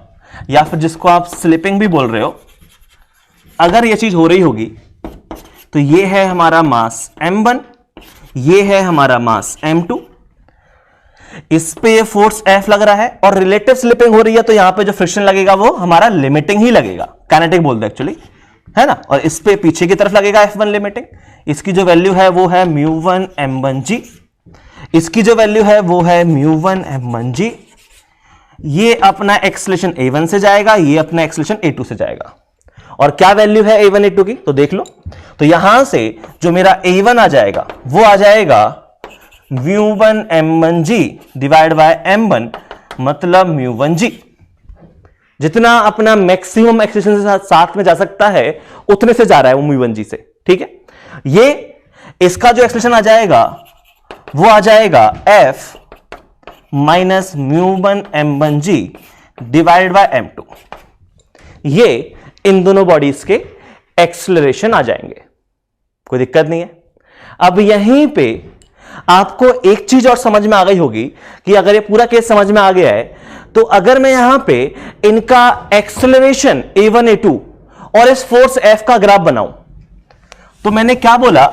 या फिर जिसको आप स्लिपिंग भी बोल रहे हो, अगर ये चीज हो रही होगी तो ये है हमारा मास M1, ये है हमारा मास M2। इस पे ये फोर्स F लग रहा है और रिलेटिव स्लिपिंग हो रही है, तो यहां पे जो फ्रिक्शन लगेगा वो हमारा लिमिटिंग ही लगेगा, काइनेटिक बोल दो एक्चुअली, है ना। और इस पे पीछे की तरफ लगेगा F1 लिमिटिंग। इसकी जो वैल्यू है वो है μ1 m1g, इसकी जो वैल्यू है वो है μ1 m1g। ये अपना एक्सेलरेशन A1 से जाएगा, ये अपना एक्सेलरेशन A2 से जाएगा। और क्या वैल्यू है A1 A2 की, तो देख लो। तो यहां से जो मेरा A1 आ जाएगा वो आ जाएगा μ1 m1g डिवाइड बाय m1, मतलब μ1g। जितना अपना मैक्सिमम एक्सेलरेशन से साथ में जा सकता है उतने से जा रहा है वो μ1g से, ठीक है। ये इसका जो एक्सेलरेशन आ जाएगा वो आ जाएगा F minus μ1 m1g divide bye m2। ये इन दोनों बॉडीज के एक्सेलरेशन आ जाएंगे, कोई दिक्कत नहीं है। अब यहीं पे आपको एक चीज और समझ में आ गई होगी कि अगर ये पूरा केस समझ में आ गया है, तो अगर मैं यहां पे इनका एक्सेलरेशन A1 A2 और इस फोर्स F का ग्राफ बनाऊं, तो मैंने क्या बोला,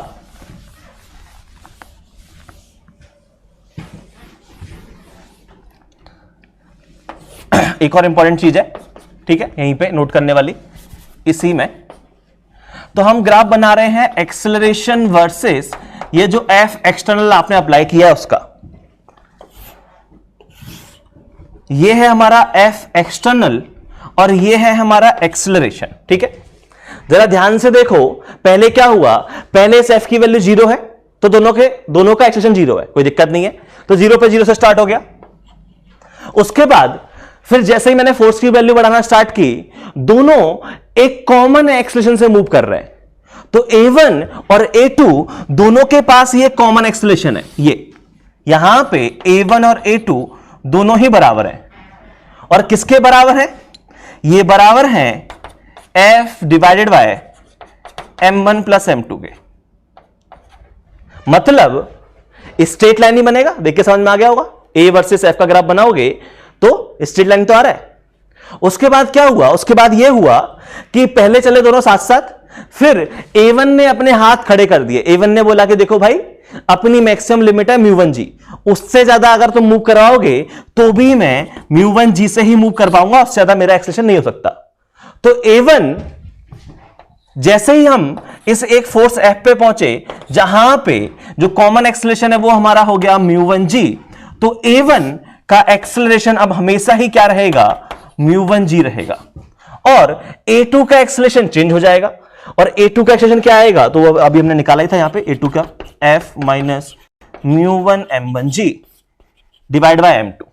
एक और इंपॉर्टेंट चीज है, ठीक है, यहीं पे नोट करने वाली, इसी में तो हम ग्राफ बना रहे हैं एक्सेलरेशन वर्सेस ये जो F एक्सटर्नल आपने अप्लाई किया है उसका। ये है हमारा F एक्सटर्नल और ये है हमारा एक्सेलरेशन, ठीक है। जरा ध्यान से देखो, पहले क्या हुआ, पहले इस F की वैल्यू 0 है, तो दोनों का एक्सेलरेशन 0 है, कोई दिक्कत नहीं है, तो 0 पे 0 से स्टार्ट हो गया। उसके बाद फिर जैसे ही मैंने फोर्स की वैल्यू बढ़ाना स्टार्ट की, दोनों एक कॉमन एक्सेलरेशन से मूव कर रहे हैं, तो A1 और A2 दोनों के पास ये कॉमन एक्सेलरेशन है। ये यहां पे A1 और A2 दोनों ही बराबर हैं, और किसके बराबर है, ये बराबर हैं F divided by m1 plus m2 के। मतलब स्ट्रेट लाइन ही बनेगा, देख के समझ में आ गया होगा। A वर्सेस F का ग्राफ बनाओगे तो स्ट्रेट लाइन तो आ रहा है। उसके बाद क्या हुआ, उसके बाद यह हुआ कि पहले चले दोनों साथ साथ, फिर A1 ने अपने हाथ खड़े कर दिए। A1 ने बोला कि देखो भाई, अपनी मैक्सिमम लिमिट है μ1g, उससे ज्यादा अगर तुम मूव करवाओगे तो भी मैं μ1g से ही मूव कर पाऊंगा, उससे ज्यादा मेरा एक्सेलरेशन नहीं हो सकता। तो A1 जैसे ही हम इस एक फोर्स F पे पहुंचे जहां पे जो कॉमन एक्सेलरेशन है वो हमारा हो गया μ1g, तो A1 का एक्सेलरेशन अब हमेशा ही क्या रहेगा, μ1g रहेगा। और A2 का एक्सेलरेशन चेंज हो जाएगा, और A2 का एक्सेलरेशन क्या आएगा, तो अभी हमने निकाला ही था यहां पे A2 का, F minus μ1 m1g divide bye m2।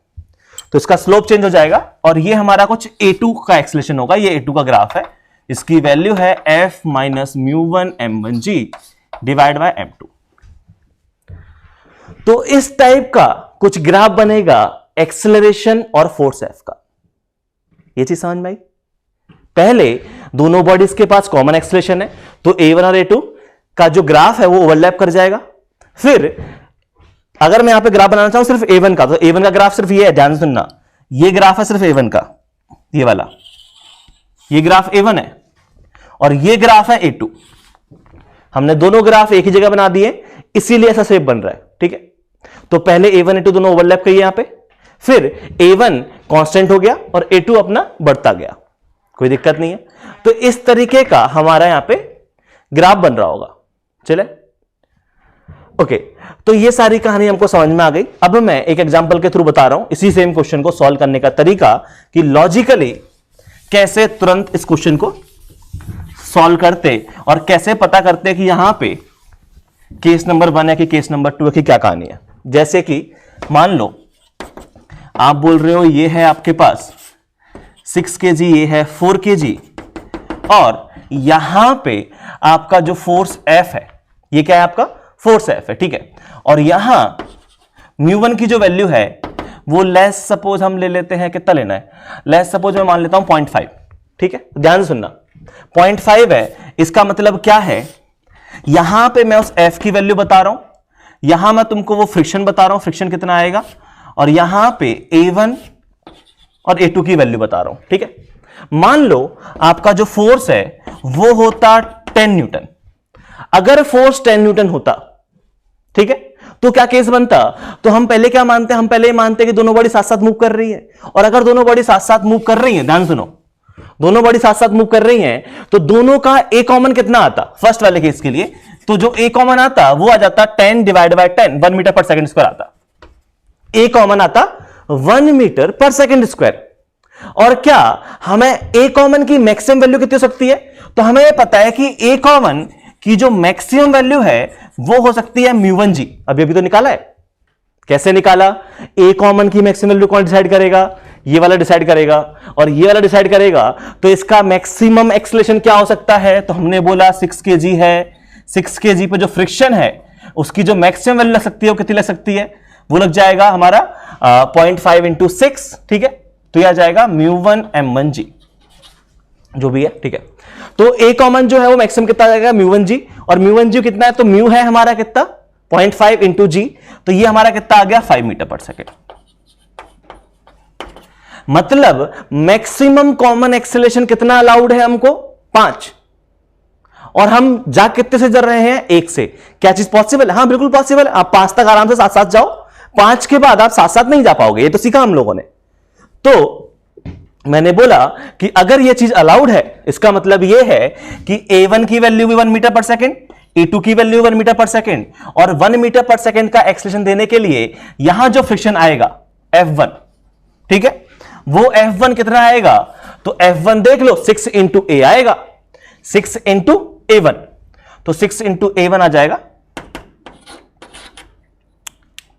तो इसका स्लोप चेंज हो जाएगा, और ये हमारा कुछ A2 का एक्सेलरेशन होगा, ये A2 का ग्राफ है, इसकी वैल्यू है F minus μ1 m1g divide bye m2। तो इस टाइप का कुछ ग्राफ बनेगा एक्सेलरेशन और फोर्स F का। ये चीज समझ में आई। पहले दोनों बॉडीज के पास कॉमन एक्सेलरेशन है, तो A1 और A2 का जो ग्राफ है वो ओवरलैप कर जाएगा। फिर अगर मैं यहां पे ग्राफ बनाना चाहूं सिर्फ A1 का, तो A1 का ग्राफ सिर्फ ये है, ध्यान सुनना, ये ग्राफ है सिर्फ A1 का, ये वाला, ये ग्राफ A1 है और ये ग्राफ है A2। हमने दोनों ग्राफ एक ही जगह बना दिए, इसीलिए ऐसा शेप बन रहा है, ठीक है। तो पहले A1 A2 दोनों ओवरलैप करिए यहां पे, फिर A1 कांस्टेंट हो गया और A2 अपना बढ़ता गया, कोई दिक्कत नहीं है। तो इस तरीके का हमारा यहां पे ग्राफ बन रहा होगा। चले, ओके, तो ये सारी कहानी हमको समझ में आ गई। अब मैं एक एग्जांपल के थ्रू बता रहा हूं इसी सेम क्वेश्चन को सॉल्व करने का तरीका, कि लॉजिकली कैसे तुरंत इस क्वेश्चन को सॉल्व करते और कैसे पता करते कि यहां पे केस नंबर 1 है कि केस नंबर 2 है कि क्या कहानी है। जैसे कि मान लो आप बोल रहे हो ये है आपके पास 6 kg, ये है 4 kg, और यहां पे आपका जो फोर्स F है, ये क्या है आपका फोर्स F है, ठीक है। और यहां μ1 की जो वैल्यू है वो लेस सपोज हम ले लेते हैं, कितना लेना है, लेस सपोज मैं मान लेता हूं 0.5, ठीक है। ध्यान से सुनना, 0.5 है, इसका मतलब क्या है, यहां पे मैं उस F की वैल्यू बता रहा हूं, यहां मैं तुमको वो फ्रिक्शन बता रहा हूं, फ्रिक्शन कितना आएगा, और यहां पे A1 और A2 की वैल्यू बता रहा हूं, ठीक है। मान लो आपका जो फोर्स है वो होता 10 न्यूटन। अगर फोर्स 10 न्यूटन होता, ठीक है, तो क्या केस बनता? तो हम पहले क्या मानते हैं? हम पहले मानते हैं कि दोनों बॉडी साथ साथ मूव कर रही है, और अगर दोनों बॉडी साथ साथ मूव कर रही है, ध्यान सुनो, दोनों बॉडी साथ साथ मूव कर रही हैं, तो दोनों का ए कॉमन कितना आता फर्स्ट वाले केस के लिए? तो जो ए कॉमन आता वो आ जाता 10 डिवाइड बाय 10, 1 मीटर पर सेकंड स्क्वायर आता। ए कॉमन आता 1 मीटर पर सेकंड स्क्वायर। और क्या हमें ए कॉमन की मैक्सिमम वैल्यू कितनी हो सकती है? तो हमें पता है कि ए कॉमन की जो मैक्सिमम वैल्यू है वो हो सकती है म्यू1 जी। अभी अभी तो निकाला है। कैसे निकाला? ए कॉमन की मैक्सिमम वैल्यू कौन डिसाइड करेगा? ये वाला डिसाइड करेगा, और ये वाला डिसाइड करेगा। तो इसका मैक्सिमम एक्सेलरेशन क्या हो सकता है? तो हमने बोला 6 kg है। 6 kg पे जो फ्रिक्शन है उसकी जो मैक्सिमम वैल्यू लग सकती है वो कितनी लग सकती है? वो लग जाएगा हमारा 0.5 इंटू 6, ठीक है। तो यह आ जाएगा म्यू1 m1 जी, जो भी है, ठीक है। तो ए कॉमन जो है वो मैक्सिमम कितना आ जाएगा? म्यू1 जी। और म्यू1 जी कितना है? तो म्यू है हमारा कितना? 0.5 इंटू जी। तो ये हमारा कितना आ गया? 5 मीटर पर सेकेंड। मतलब मैक्सिमम कॉमन एक्सेलरेशन कितना अलाउड है हमको? 5। और हम जा कितने से चल रहे हैं? 1 से। क्या चीज पॉसिबल है? हाँ बिल्कुल पॉसिबल है। आप 5 तक आराम से साथ साथ जाओ, 5 के बाद आप साथ साथ नहीं जा पाओगे, ये तो सीखा हम लोगों ने। तो मैंने बोला कि अगर यह चीज अलाउड है, इसका मतलब यह है कि A1 की वैल्यू भी 1 मीटर पर सेकेंड, A2 की वैल्यू 1 मीटर पर सेकेंड, और 1 मीटर पर सेकेंड का एक्सेलरेशन देने के लिए यहां जो फ्रिक्शन आएगा F1, ठीक है, वो F1 कितना आएगा? तो F1 देख लो 6 इंटू ए आएगा, 6 इंटू A1। तो 6 इंटू A1 आ जाएगा,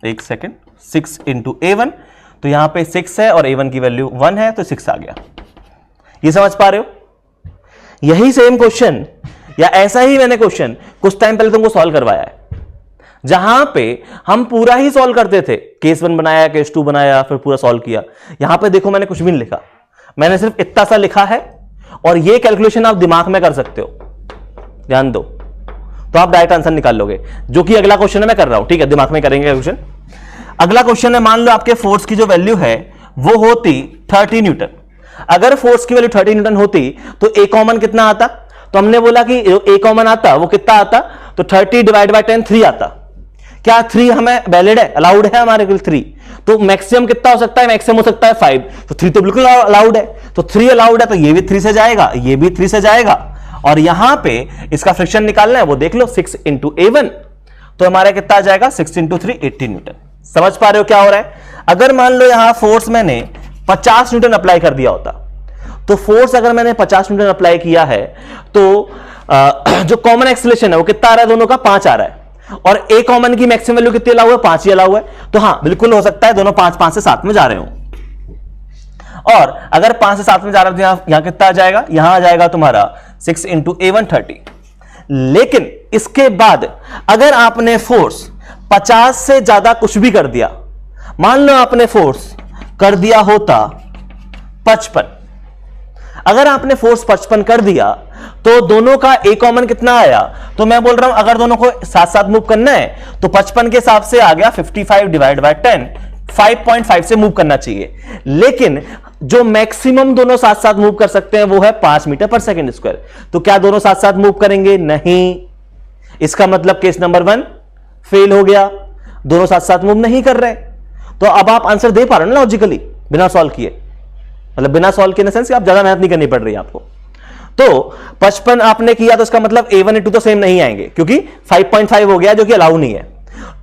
एक सेकेंड, 6 इंटू A1। तो यहां पे 6 है और A1 की वैल्यू 1 है, तो 6 आ गया। ये समझ पा रहे हो? यही सेम क्वेश्चन या ऐसा ही मैंने क्वेश्चन कुछ टाइम पहले तुमको सॉल्व करवाया है, जहां पे हम पूरा ही सॉल्व करते थे। केस 1 बनाया, केस 2 बनाया, फिर पूरा सॉल्व किया। यहां पे देखो मैंने कुछ भी नहीं लिखा, मैंने सिर्फ इतना सा लिखा है, और ये कैलकुलेशन आप दिमाग में कर सकते हो, ध्यान दो, तो आप डायरेक्ट आंसर निकाल लोगे। जो कि अगला क्वेश्चन है मैं कर रहा हूं, ठीक है, दिमाग में करेंगे क्वेश्चन। अगला क्वेश्चन है, मान लो आपके फोर्स की जो वैल्यू है वो होती 30 न्यूटन। अगर फोर्स की वैल्यू 30 न्यूटन होती तो ए कॉमन कितना आता? तो हमने बोला कि ए कॉमन आता वो कितना आता? तो 30 डिवाइड बाय 10 3 आता। क्या 3 हमें वैलिड है, अलाउड है हमारे लिए 3? तो मैक्सिमम कितना हो सकता है? मैक्सिमम हो सकता है 5। तो 3 तो बिल्कुल अलाउड है, तो 3 अलाउड है, तो ये भी 3 से जाएगा, ये भी 3 से जाएगा। और यहां पे इसका फ्रिक्शन निकालना है, वो देख लो 6 इंटू A1। तो हमारा कितना आ जाएगा? 6 इंटू 3 80 न्यूटन। समझ पा रहे हो क्या हो रहा है? अगर मान लो यहां फोर्स मैंने 50 न्यूटन अप्लाई कर दिया होता, तो फोर्स अगर मैंने 50 न्यूटन अप्लाई किया है, तो जो कॉमन एक्सेलरेशन है वो कितना आ रहा है? दोनों का 5 आ रहा है। और ए कॉमन की मैक्सिमम वैल्यू कितनी अलाउ है? 5 ही अलाउ है। तो हाँ बिल्कुल हो सकता है दोनों 5 से 7 में जा रहे हो। और अगर 5 से 7 में जा रहा है तो यहां कितना आ जाएगा? यहां आ जाएगा तुम्हारा 6 इंटू A1 30। लेकिन इसके बाद अगर आपने फोर्स 50 से ज्यादा कुछ भी कर दिया, मान लो आपने फोर्स कर दिया होता 55, अगर आपने फोर्स 55 कर दिया तो दोनों का ए कॉमन कितना आया? तो मैं बोल रहा हूं अगर दोनों को साथ साथ मूव करना है तो 55 के हिसाब से आ गया 55 डिवाइड बाय 10, 5.5 से मूव करना चाहिए। लेकिन जो मैक्सिमम दोनों साथ साथ मूव कर सकते हैं वो है 5 मीटर पर सेकेंड स्क्वायर। तो क्या दोनों साथ साथ मूव करेंगे? नहीं। इसका मतलब केस नंबर 1 फेल हो गया, दोनों साथ साथ मूव नहीं कर रहे। तो अब आप आंसर दे पा रहे हो ना लॉजिकली, बिना सॉल्व किए, मतलब बिना सॉल्व किए इन द सेंस कि आप ज्यादा मेहनत नहीं करनी पड़ रही है आपको। तो 55 आपने किया तो इसका मतलब A1 A2 तो सेम नहीं आएंगे, क्योंकि 5.5 हो गया जो कि अलाउ नहीं है।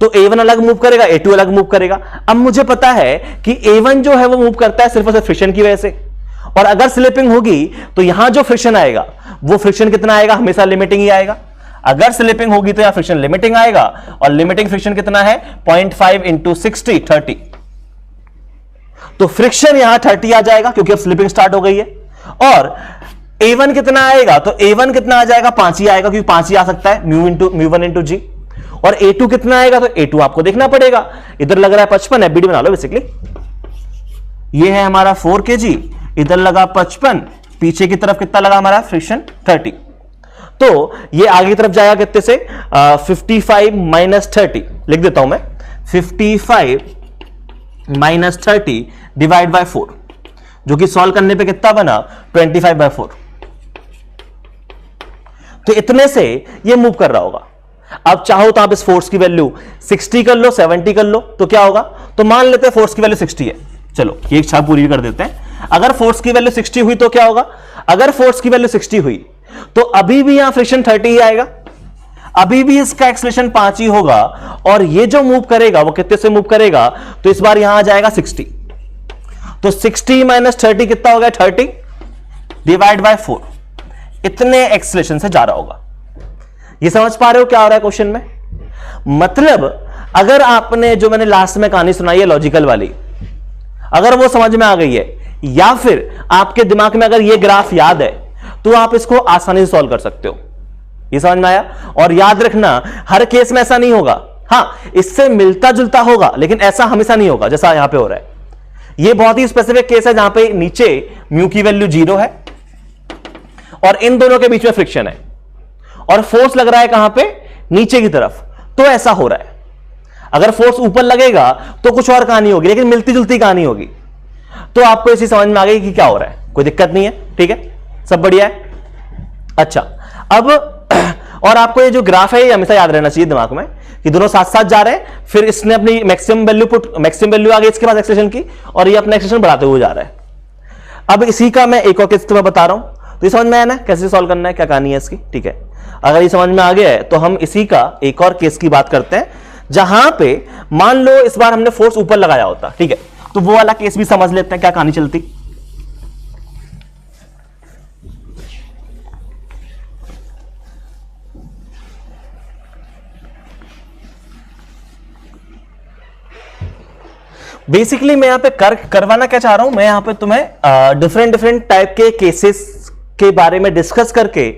तो A1 अलग मूव करेगा, A2 अलग मूव करेगा। अब मुझे पता है कि A1 जो है वो मूव करता है सिर्फ और सिर्फ फ्रिक्शन की वजह से, और अगर स्लिपिंग होगी तो यहां जो फ्रिक्शन आएगा वो फ्रिक्शन कितना आएगा? हमेशा लिमिटिंग ही आएगा। अगर स्लिपिंग होगी तो यहां फ्रिक्शन लिमिटिंग आएगा, और लिमिटिंग फ्रिक्शन कितना है? 0.5 इंटू 60 30। तो फ्रिक्शन यहां 30 आ जाएगा क्योंकि अब स्लिपिंग स्टार्ट हो गई है। और A1 कितना आएगा? तो A1 कितना आ जाएगा? 5 ही आएगा, क्योंकि 5 ही आ सकता है, म्यू1 इंटू जी। और A2 कितना आएगा? तो A2 आपको देखना पड़ेगा, इधर लग रहा है 55, एफबीडी बना लो बेसिकली। ये है हमारा 4 kg, इधर लगा 55, पीछे की तरफ कितना लगा हमारा? फ्रिक्शन 30। तो ये आगे की तरफ जाएगा कितने से? 55 माइनस 30 लिख देता हूं मैं, 55 माइनस 30 डिवाइड बाय 4, जो कि सॉल्व करने पे कितना बना? 25/4। तो इतने से ये मूव कर रहा होगा। अब चाहो तो आप इस फोर्स की वैल्यू 60 कर लो, 70 कर लो, तो क्या होगा, तो मान लेते हैं फोर्स की वैल्यू 60 है। चलो ये एक छाप पूरी कर देते हैं। अगर फोर्स की वैल्यू 60 हुई तो क्या होगा, अगर फोर्स की वैल्यू 60 हुई तो अभी भी यहां फ्रिक्शन 30 ही आएगा, अभी भी इसका एक्सेलरेशन 5 ही होगा, और ये जो मूव करेगा वो कितने से मूव करेगा, तो इस बार यहां आ जाएगा 60। तो 60 माइनस 30 कितना हो गया, 30 डिवाइड बाय 4, इतने एक्सेलरेशन से जा रहा होगा। ये समझ पा रहे हो क्या हो रहा है क्वेश्चन में? मतलब अगर आपने जो मैंने लास्ट में कहानी सुनाई है लॉजिकल वाली, अगर वो समझ में आ गई है, या फिर आपके दिमाग में अगर ये ग्राफ याद है, तो आप इसको आसानी से सॉल्व कर सकते हो। ये समझ में आया? और याद रखना हर केस में ऐसा नहीं होगा, हां इससे मिलता जुलता होगा, लेकिन ऐसा हमेशा नहीं होगा जैसा यहां पे हो रहा है। ये बहुत ही स्पेसिफिक केस है जहां पे नीचे म्यू की वैल्यू 0 है और इन दोनों के बीच में फ्रिक्शन है और फोर्स लग रहा है कहां पे, नीचे की तरफ, तो ऐसा हो रहा है। अगर फोर्स ऊपर लगेगा तो कुछ और कहानी होगी, लेकिन मिलती जुलती कहानी होगी। तो आपको इसी समझ में आ गई कि क्या हो रहा है, कोई दिक्कत नहीं है, ठीक है, सब बढ़िया है। अच्छा अब और आपको ये जो ग्राफ है ये हमेशा याद रहना चाहिए दिमाग में कि दोनों साथ साथ जा रहे हैं, फिर इसने अपनी मैक्सिमम वैल्यू आ गई इसके पास एक्सेलरेशन की, और ये अपना एक्सेलरेशन बढ़ाते हुए जा रहा है। अब इसी का मैं एक और केस तुम्हें बता रहा हूं, तो ये समझ में आया ना कैसे सॉल्व करना है, क्या कहानी है इसकी, ठीक है। अगर ये समझ में आ गया है तो हम इसी का एक और केस की बात करते हैं, जहां पे मान लो इस बार हमने फोर्स ऊपर लगाया होता, ठीक है, तो वो वाला केस भी समझ लेते हैं क्या कहानी चलती। बेसिकली मैं यहां पे करवाना क्या चाह रहा हूं, मैं यहां पे तुम्हें डिफरेंट टाइप के केसेस के बारे में डिस्कस करके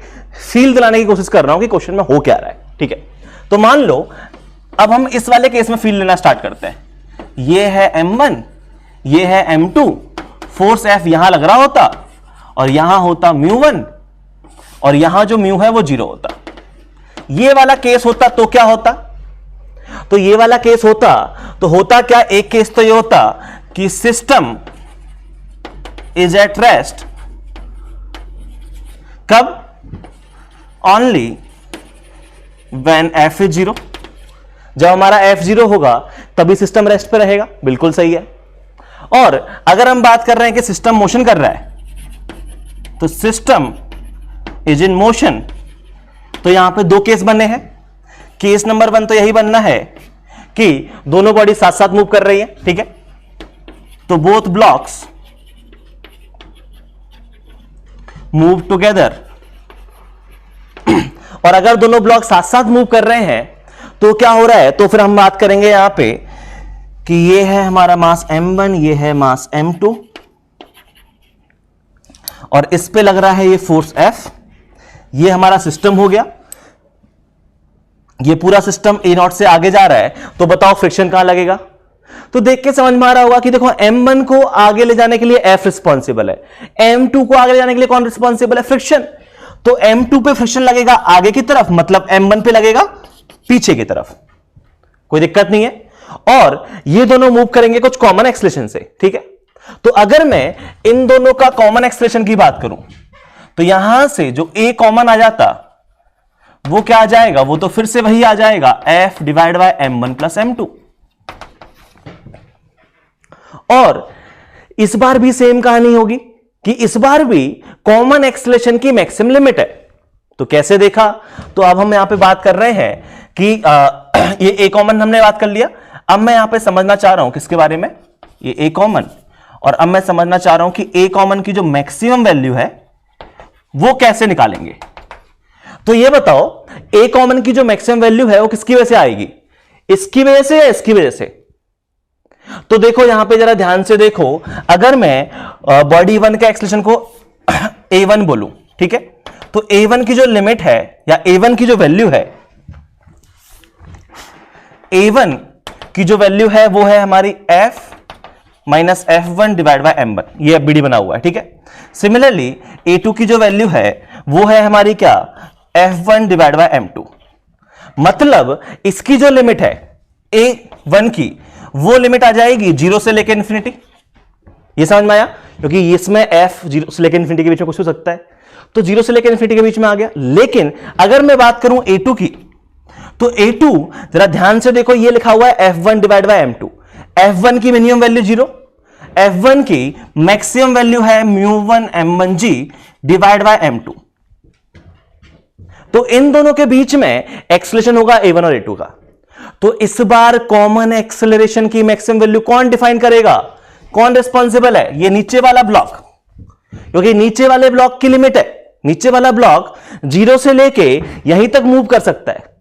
फील दिलाने की कोशिश कर रहा हूं कि क्वेश्चन में हो क्या रहा है, ठीक है। तो मान लो अब हम इस वाले केस में फील लेना स्टार्ट करते हैं। ये है M1, ये है M2, फोर्स F यहां लग रहा होता और यहां होता μ1 और यहां जो म्यू है वो 0 होता। ये वाला केस होता तो क्या होता, तो ये वाला केस होता तो होता क्या, एक केस तो ये होता कि सिस्टम इज एट रेस्ट, कब, ओनली व्हेन F इज 0। जब हमारा F 0 होगा तभी सिस्टम रेस्ट पे रहेगा, बिल्कुल सही है। और अगर हम बात कर रहे हैं कि सिस्टम मोशन कर रहा है, तो सिस्टम इज इन मोशन, तो यहां पे दो केस बने हैं। केस नंबर 1 तो यही बनना है कि दोनों बॉडी साथ साथ मूव कर रही है, ठीक है, तो बोथ ब्लॉक्स मूव टुगेदर। और अगर दोनों ब्लॉक साथ साथ मूव कर रहे हैं तो क्या हो रहा है, तो फिर हम बात करेंगे यहां पे कि ये है हमारा मास M1, ये है मास M2 और इस पे लग रहा है ये फोर्स F। ये हमारा सिस्टम हो गया, ये पूरा सिस्टम A0 से आगे जा रहा है, तो बताओ फ्रिक्शन कहां लगेगा। तो देख के समझ में आ रहा होगा कि देखो M1 को आगे ले जाने के लिए F रिस्पॉन्सिबल है, M2 को आगे ले जाने के लिए कौन रिस्पॉन्सिबल है, फ्रिक्शन। तो M2 पे फ्रिक्शन लगेगा आगे की तरफ, मतलब M1 पे लगेगा पीछे की तरफ, कोई दिक्कत नहीं है। और ये दोनों मूव करेंगे कुछ कॉमन एक्सेलरेशन से, ठीक है। तो अगर मैं इन दोनों का कॉमन एक्सेलरेशन की बात करूं तो यहां से जो A कॉमन आ जाता वो क्या आ जाएगा, वो तो फिर से वही आ जाएगा F divide by M1 plus M2। और इस बार भी सेम कहानी होगी कि इस बार भी कॉमन एक्सेलरेशन की मैक्सिमम लिमिट है। तो कैसे देखा, तो अब हम यहां पे बात कर रहे हैं कि ये A कॉमन हमने बात कर लिया। अब मैं यहां पे समझना चाह रहा हूं किसके बारे में, ये A कॉमन, और अब मैं समझना चाह रहा हूं कि A कॉमन की जो मैक्सिमम वैल्यू है वो कैसे निकालेंगे। तो ये बताओ A कॉमन की जो मैक्सिमम वैल्यू है वो किसकी वजह से आएगी, इसकी वजह से या इसकी वजह से। तो देखो यहां पे जरा ध्यान से देखो, अगर मैं बॉडी 1 के एक्सेलरेशन को A1 बोलूं, ठीक है, तो A1 की जो लिमिट है या A1 की जो वैल्यू है, A1 की जो वैल्यू है वो है हमारी F minus F1 divide by M1, ये FBD बना हुआ है, ठीक है। सिमिलरली A2 की जो वैल्यू है वो है हमारी क्या, F1 डिवाइड बाय M2। मतलब इसकी जो लिमिट है A1 की, वो लिमिट आ जाएगी 0 से लेकर इंफिनिटी। ये समझ में आया, क्योंकि इसमें F 0 से लेकर इंफिनिटी के बीच में कुछ हो सकता है, तो 0 से लेकर इंफिनिटी के बीच में आ गया। लेकिन अगर मैं बात करूं A2 की, तो A2 जरा ध्यान से देखो, ये लिखा हुआ है F1 divide by M2। F1 की मिनिमम वैल्यू 0, F1 की मैक्सिमम वैल्यू है μ1 m1g डिवाइड बाय M2। तो इन दोनों के बीच में एक्सेलरेशन होगा A1 और A2 का। तो इस बार कॉमन एक्सेलरेशन की मैक्सिमम वैल्यू कौन डिफाइन करेगा, कौन रिस्पॉन्सिबल है? ये नीचे वाला ब्लॉक, क्योंकि नीचे वाले ब्लॉक की लिमिट है। नीचे वाला ब्लॉक 0 से लेके यहीं तक मूव कर सकता है,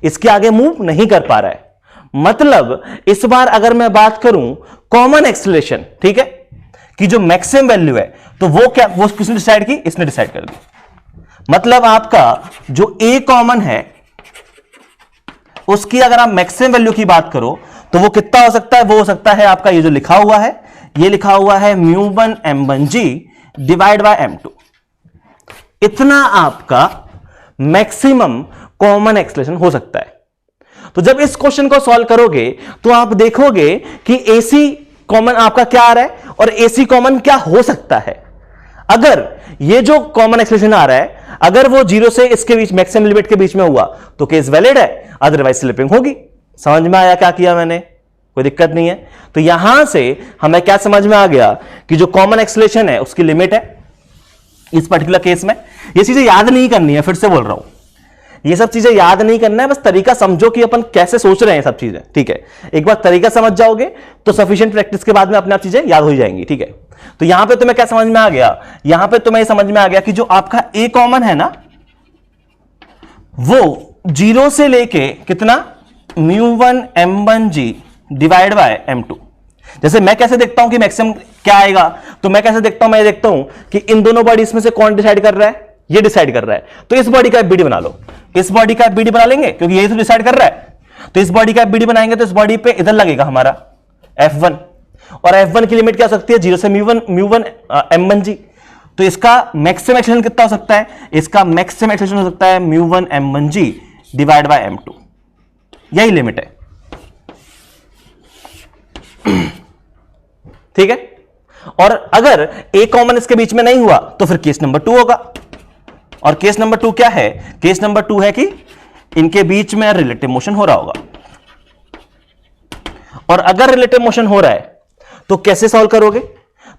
इसके आगे मूव नहीं कर पा रहा है। मतलब इस बार अगर मैं बात करूं कॉमन एक्सेलरेशन, ठीक है, कि जो मैक्सिमम वैल्यू है, तो वो क्या, वो किसने डिसाइड की? इसने डिसाइड कर दी। मतलब आपका जो ए कॉमन है उसकी अगर आप मैक्सिमम वैल्यू की बात करो तो वो कितना हो सकता है? वो हो सकता है आपका ये जो लिखा हुआ है, ये लिखा हुआ है μ1 m1g डिवाइड बाय M2। इतना आपका मैक्सिमम कॉमन एक्सेलरेशन हो सकता है। तो जब इस क्वेश्चन को सॉल्व करोगे तो आप देखोगे कि AC कॉमन आपका क्या आ रहा है और AC कॉमन क्या हो सकता है। अगर ये जो कॉमन एक्सेलरेशन आ रहा है अगर वो 0 से इसके बीच मैक्सिमम लिमिट के बीच में हुआ तो केस वैलिड है, अदरवाइज स्लिपिंग होगी। समझ में आया क्या किया मैंने? कोई दिक्कत नहीं है। तो यहां से हमें क्या समझ में आ गया कि जो कॉमन एक्सेलरेशन है उसकी लिमिट है इस पर्टिकुलर केस में। ये चीजें याद नहीं करनी है, फिर से बोल रहा हूं, ये सब चीजें याद नहीं करना है, बस तरीका समझो कि अपन कैसे सोच रहे हैं सब चीजें, ठीक है। एक बार तरीका समझ जाओगे तो सफिशिएंट प्रैक्टिस के बाद में अपने आप चीजें याद हो जाएंगी, ठीक है। तो यहां पे तुम्हें क्या समझ में आ गया? यहां पे तुम्हें समझ में आ गया कि जो आपका ए कॉमन है ना, वो 0 से लेके कितना μ1 m1g डिवाइड बाय M2। जैसे मैं कैसे देखता हूं कि मैक्सिमम क्या आएगा, तो मैं कैसे देखता हूं, मैं देखता हूं कि इन दोनों बॉडीज में से कौन डिसाइड कर रहा है, ये डिसाइड कर रहा है। तो इस बॉडी का FBD बना लो, इस बॉडी का FBD बना लेंगे क्योंकि यही तो डिसाइड कर रहा है। तो इस बॉडी का FBD बनाएंगे तो इस बॉडी पे इधर लगेगा हमारा F1, और F1 की लिमिट क्या हो सकती है? 0 से μ1 m1g। तो इसका मैक्सिमम एक्सेलरेशन कितना हो सकता है? इसका मैक्सिमम एक्सेलरेशन हो सकता है μ1 m1g डिवाइड बाय M2, यही लिमिट है, ठीक है। और अगर ए कॉमन इसके बीच में नहीं हुआ तो फिर केस नंबर 2 होगा। और केस नंबर 2 क्या है? केस नंबर 2 है कि इनके बीच में रिलेटिव मोशन हो रहा होगा। और अगर रिलेटिव मोशन हो रहा है तो कैसे सॉल्व करोगे?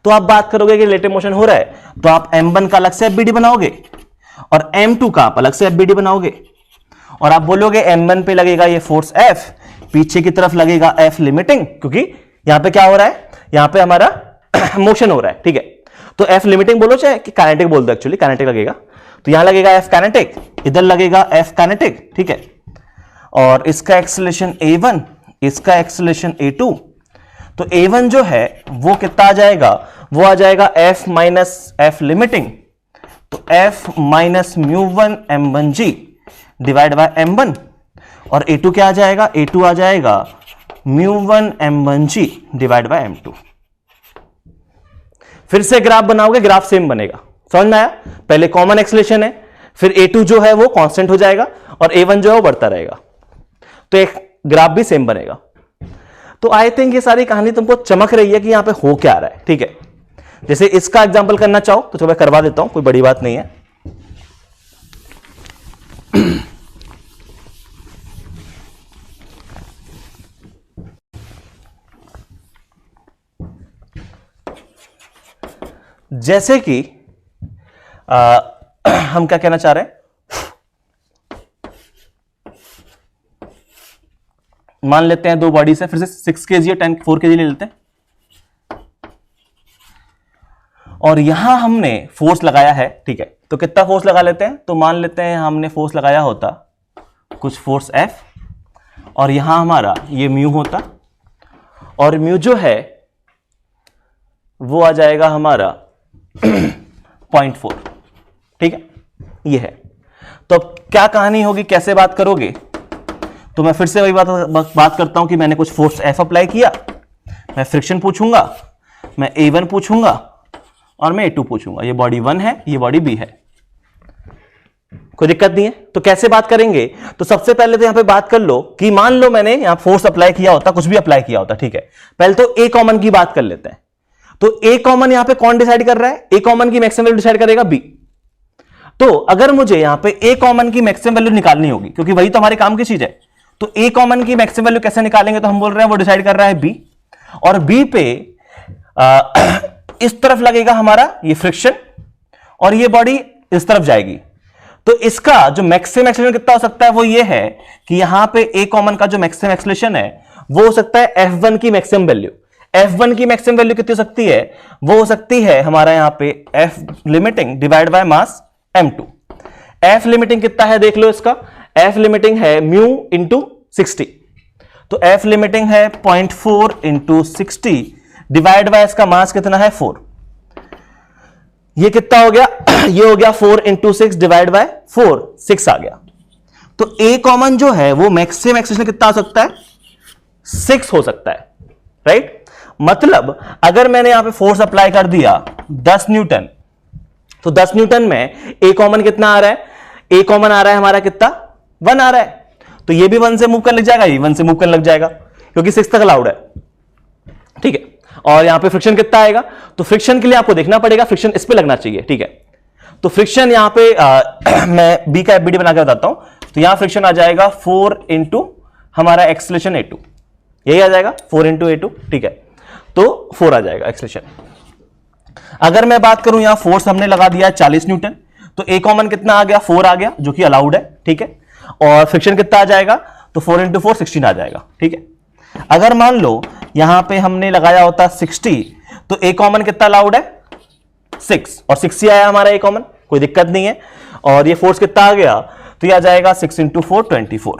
तो आप बात करोगे कि रिलेटिव मोशन हो रहा है तो आप M1 का अलग से FBD बनाओगे और M2 का आप अलग से FBD बनाओगे, और आप बोलोगे M1 पे लगेगा ये फोर्स F, पीछे की तरफ लगेगा F लिमिटिंग, क्योंकि यहां पे क्या हो रहा है, यहां पे हमारा मोशन हो रहा है, ठीक है। तो F लिमिटिंग बोलो चाहे कि काइनेटिक बोल दो, एक्चुअली काइनेटिक लगेगा। तो यहां लगेगा F काइनेटिक, इधर लगेगा F काइनेटिक, ठीक है। और इसका एक्सेलरेशन A1, इसका एक्सेलरेशन A2। तो A1 जो है वो कितना आ जाएगा? वो आ जाएगा F माइनस F लिमिटिंग, तो F minus μ1 m1g divide by M1। और A2 क्या आ जाएगा? A2 आ जाएगा μ1 m1g डिवाइड बाय M2। फिर से ग्राफ बनाओगे, ग्राफ सेम बनेगा। समझ में आया? पहले कॉमन एक्सेलरेशन है, फिर A2 जो है वो कांस्टेंट हो जाएगा और A1 जो है वो बढ़ता रहेगा, तो एक ग्राफ भी सेम बनेगा। तो आई थिंक ये सारी कहानी तुमको चमक रही है कि यहां पे हो क्या रहा है, ठीक है। जैसे इसका एग्जांपल करना चाहो तो चलो मैं करवा देता हूं, कोई बड़ी बात नहीं है। जैसे कि हम क्या कहना चाह रहे हैं, मान लेते हैं दो बॉडीज है, फिर से 6 kg या 4 kg ले लेते हैं, और यहां हमने फोर्स लगाया है, ठीक है। तो कितना फोर्स लगा लेते हैं? तो मान लेते हैं हमने फोर्स लगाया होता कुछ फोर्स F, और यहां हमारा ये म्यू होता, और म्यू जो है वो आ जाएगा हमारा 0.4, ठीक है, ये है। तो क्या कहानी होगी, कैसे बात करोगे? तो मैं फिर से वही बात करता हूं कि मैंने कुछ फोर्स F अप्लाई किया, मैं फ्रिक्शन पूछूंगा, मैं A1 पूछूंगा और मैं A2 पूछूंगा। ये बॉडी 1 है, ये बॉडी B है, कोई दिक्कत नहीं है। तो कैसे बात करेंगे? तो सबसे पहले तो यहां पे बात कर लो कि मान लो मैंने यहां फोर्स अप्लाई किया होता, कुछ भी अप्लाई किया होता, ठीक है। पहले तो A कॉमन की बात कर लेते हैं। तो A कॉमन यहां पे कौन डिसाइड कर रहा है? A कॉमन की मैक्सिमम वैल्यू डिसाइड करेगा B। तो अगर मुझे यहां पे A कॉमन की मैक्सिमम वैल्यू निकालनी होगी, क्योंकि वही तो हमारे काम की चीज है, तो ए कॉमन की मैक्सिमम वैल्यू कैसे निकालेंगे, तो हम बोल रहे हैं वो डिसाइड कर रहा है बी, और बी पे इस तरफ लगेगा हमारा ये फ्रिक्शन और ये बॉडी इस तरफ जाएगी। तो इसका जो मैक्सिमम एक्सेलरेशन कितना हो सकता है वो ये है कि यहां पे ए कॉमन का जो मैक्सिमम एक्सेलरेशन है वो हो सकता है F1 की मैक्सिमम वैल्यू। F1 की मैक्सिमम वैल्यू कितनी हो सकती है, वो हो सकती है हमारा यहां पे F limiting divide by mass m2। F limiting कितना है देख लो, इसका F लिमिटिंग है म्यू इंटू 60, तो F लिमिटिंग है 0.4 इंटू 60 डिवाइड बाय इसका मास कितना है 4। ये कितना हो गया ये हो गया 4 इंटू 6 डिवाइड बाय 4, 6 आ गया। तो ए कॉमन जो है वो मैक्सिमम एक्सेलरेशन कितना हो सकता है, 6 हो सकता है, राइट। मतलब अगर मैंने यहां पे फोर्स अप्लाई कर दिया 10 न्यूटन, तो 10 न्यूटन में ए कॉमन कितना आ रहा है, ए कॉमन आ रहा है हमारा कितना 1 आ रहा है, तो ये भी 1 से मूव करने लग जाएगा, ये 1 से मूव करने लग जाएगा क्योंकि 6 तक अलाउड है, ठीक है। और यहां पे फ्रिक्शन कितना आएगा, तो फ्रिक्शन के लिए आपको देखना पड़ेगा, फ्रिक्शन इस पे लगना चाहिए, ठीक है। तो फ्रिक्शन यहां पे मैं बी का एफबीडी बना के बताता हूं, तो यहां फ्रिक्शन आ जाएगा 4 इंटू हमारा एक्सेलरेशन A2, यही आ जाएगा 4 इंटू A2, ठीक है। तो 4 आ जाएगा एक्सेलरेशन। अगर मैं बात करूं यहां फोर्स हमने लगा दिया 40 न्यूटन, तो ए कॉमन कितना आ गया 4 आ गया जो कि अलाउड है, ठीक है। और फ्रिक्शन कितना आ जाएगा, तो 4 इंटू 4 16 आ जाएगा, ठीक है। अगर मान लो यहां पे हमने लगाया होता 60, तो ए कॉमन कितना अलाउड है 6, और 6 ही आया हमारा ए कॉमन, कोई दिक्कत नहीं है। और ये फोर्स कितना आ गया, तो ये आ जाएगा 6 इंटू 4 24।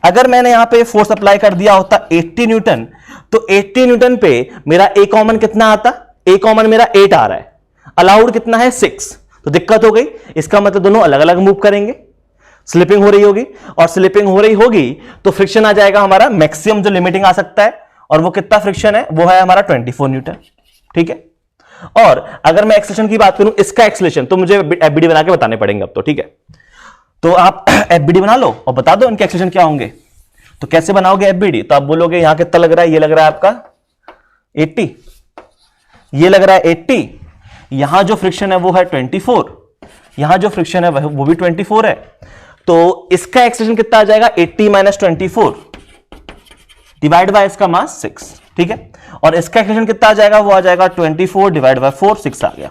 अगर मैंने यहां पे फोर्स अप्लाई कर दिया होता 80 न्यूटन, तो 80 न्यूटन पे मेरा ए कॉमन कितना आता, ए कॉमन मेरा 8 आ रहा है, अलाउड कितना है 6, तो दिक्कत हो गई। इसका मतलब दोनों अलग अलग मूव करेंगे, स्लिपिंग हो रही होगी, और स्लिपिंग हो रही होगी तो फ्रिक्शन आ जाएगा हमारा मैक्सिमम जो लिमिटिंग आ सकता है, और वो कितना फ्रिक्शन है, वो है हमारा 24 न्यूटन, ठीक है। और अगर मैं एक्सेलरेशन की बात करूं, इसका एक्सेलरेशन तो मुझे एफबीडी बना के बताने पड़ेंगे अब तो, ठीक है। तो आप एफबीडी बना लो और बता दो इनके एक्सेलरेशन क्या होंगे। तो कैसे बनाओगे एफबीडी, तो आप बोलोगे यहां कितना लग रहा है, ये लग रहा है आपका 80, ये लग रहा है 80, यहां जो फ्रिक्शन है वो है 24, यहां जो फ्रिक्शन है वो भी 24 है, तो इसका एक्सेलरेशन कितना आ जाएगा 80 माइनस 24 डिवाइड बाय इसका मास 6, ठीक है। और इसका एक्सेलरेशन कितना आ जाएगा, वो आ जाएगा 24 डिवाइड बाय 4, 6 आ गया।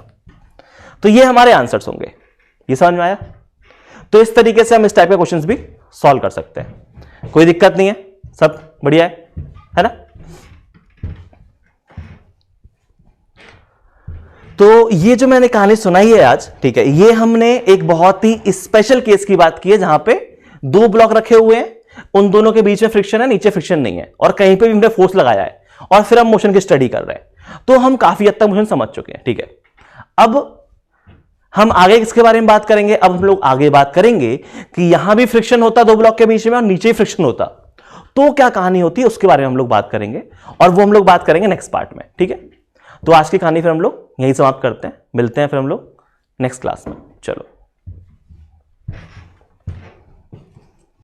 तो ये हमारे आंसर्स होंगे, ये समझ में आया। तो इस तरीके से हम इस टाइप के क्वेश्चंस भी सॉल्व कर सकते हैं, कोई दिक्कत नहीं है, सब बढ़िया है ना। तो ये जो मैंने कहानी सुनाई है आज, ठीक है, ये हमने एक बहुत ही स्पेशल केस की बात की है जहां पे 2 ब्लॉक रखे हुए हैं, उन दोनों के बीच में फ्रिक्शन है, नीचे फ्रिक्शन नहीं है, और कहीं पे भी हमने फोर्स लगाया है, और फिर हम मोशन की स्टडी कर रहे हैं। तो हम काफी हद तक मोशन समझ चुके हैं, ठीक है। अब हम आगे किसके बारे में बात करेंगे, अब हम लोग आगे बात करेंगे कि यहां भी फ्रिक्शन होता 2 ब्लॉक के बीच में और नीचे ही फ्रिक्शन होता, तो क्या कहानी होती है उसके बारे में हम लोग बात करेंगे, और वो हम लोग बात करेंगे नेक्स्ट पार्ट में, ठीक है। तो आज की कहानी फिर हम लोग यही समाप्त करते हैं, मिलते हैं फिर हम लोग नेक्स्ट क्लास में, चलो।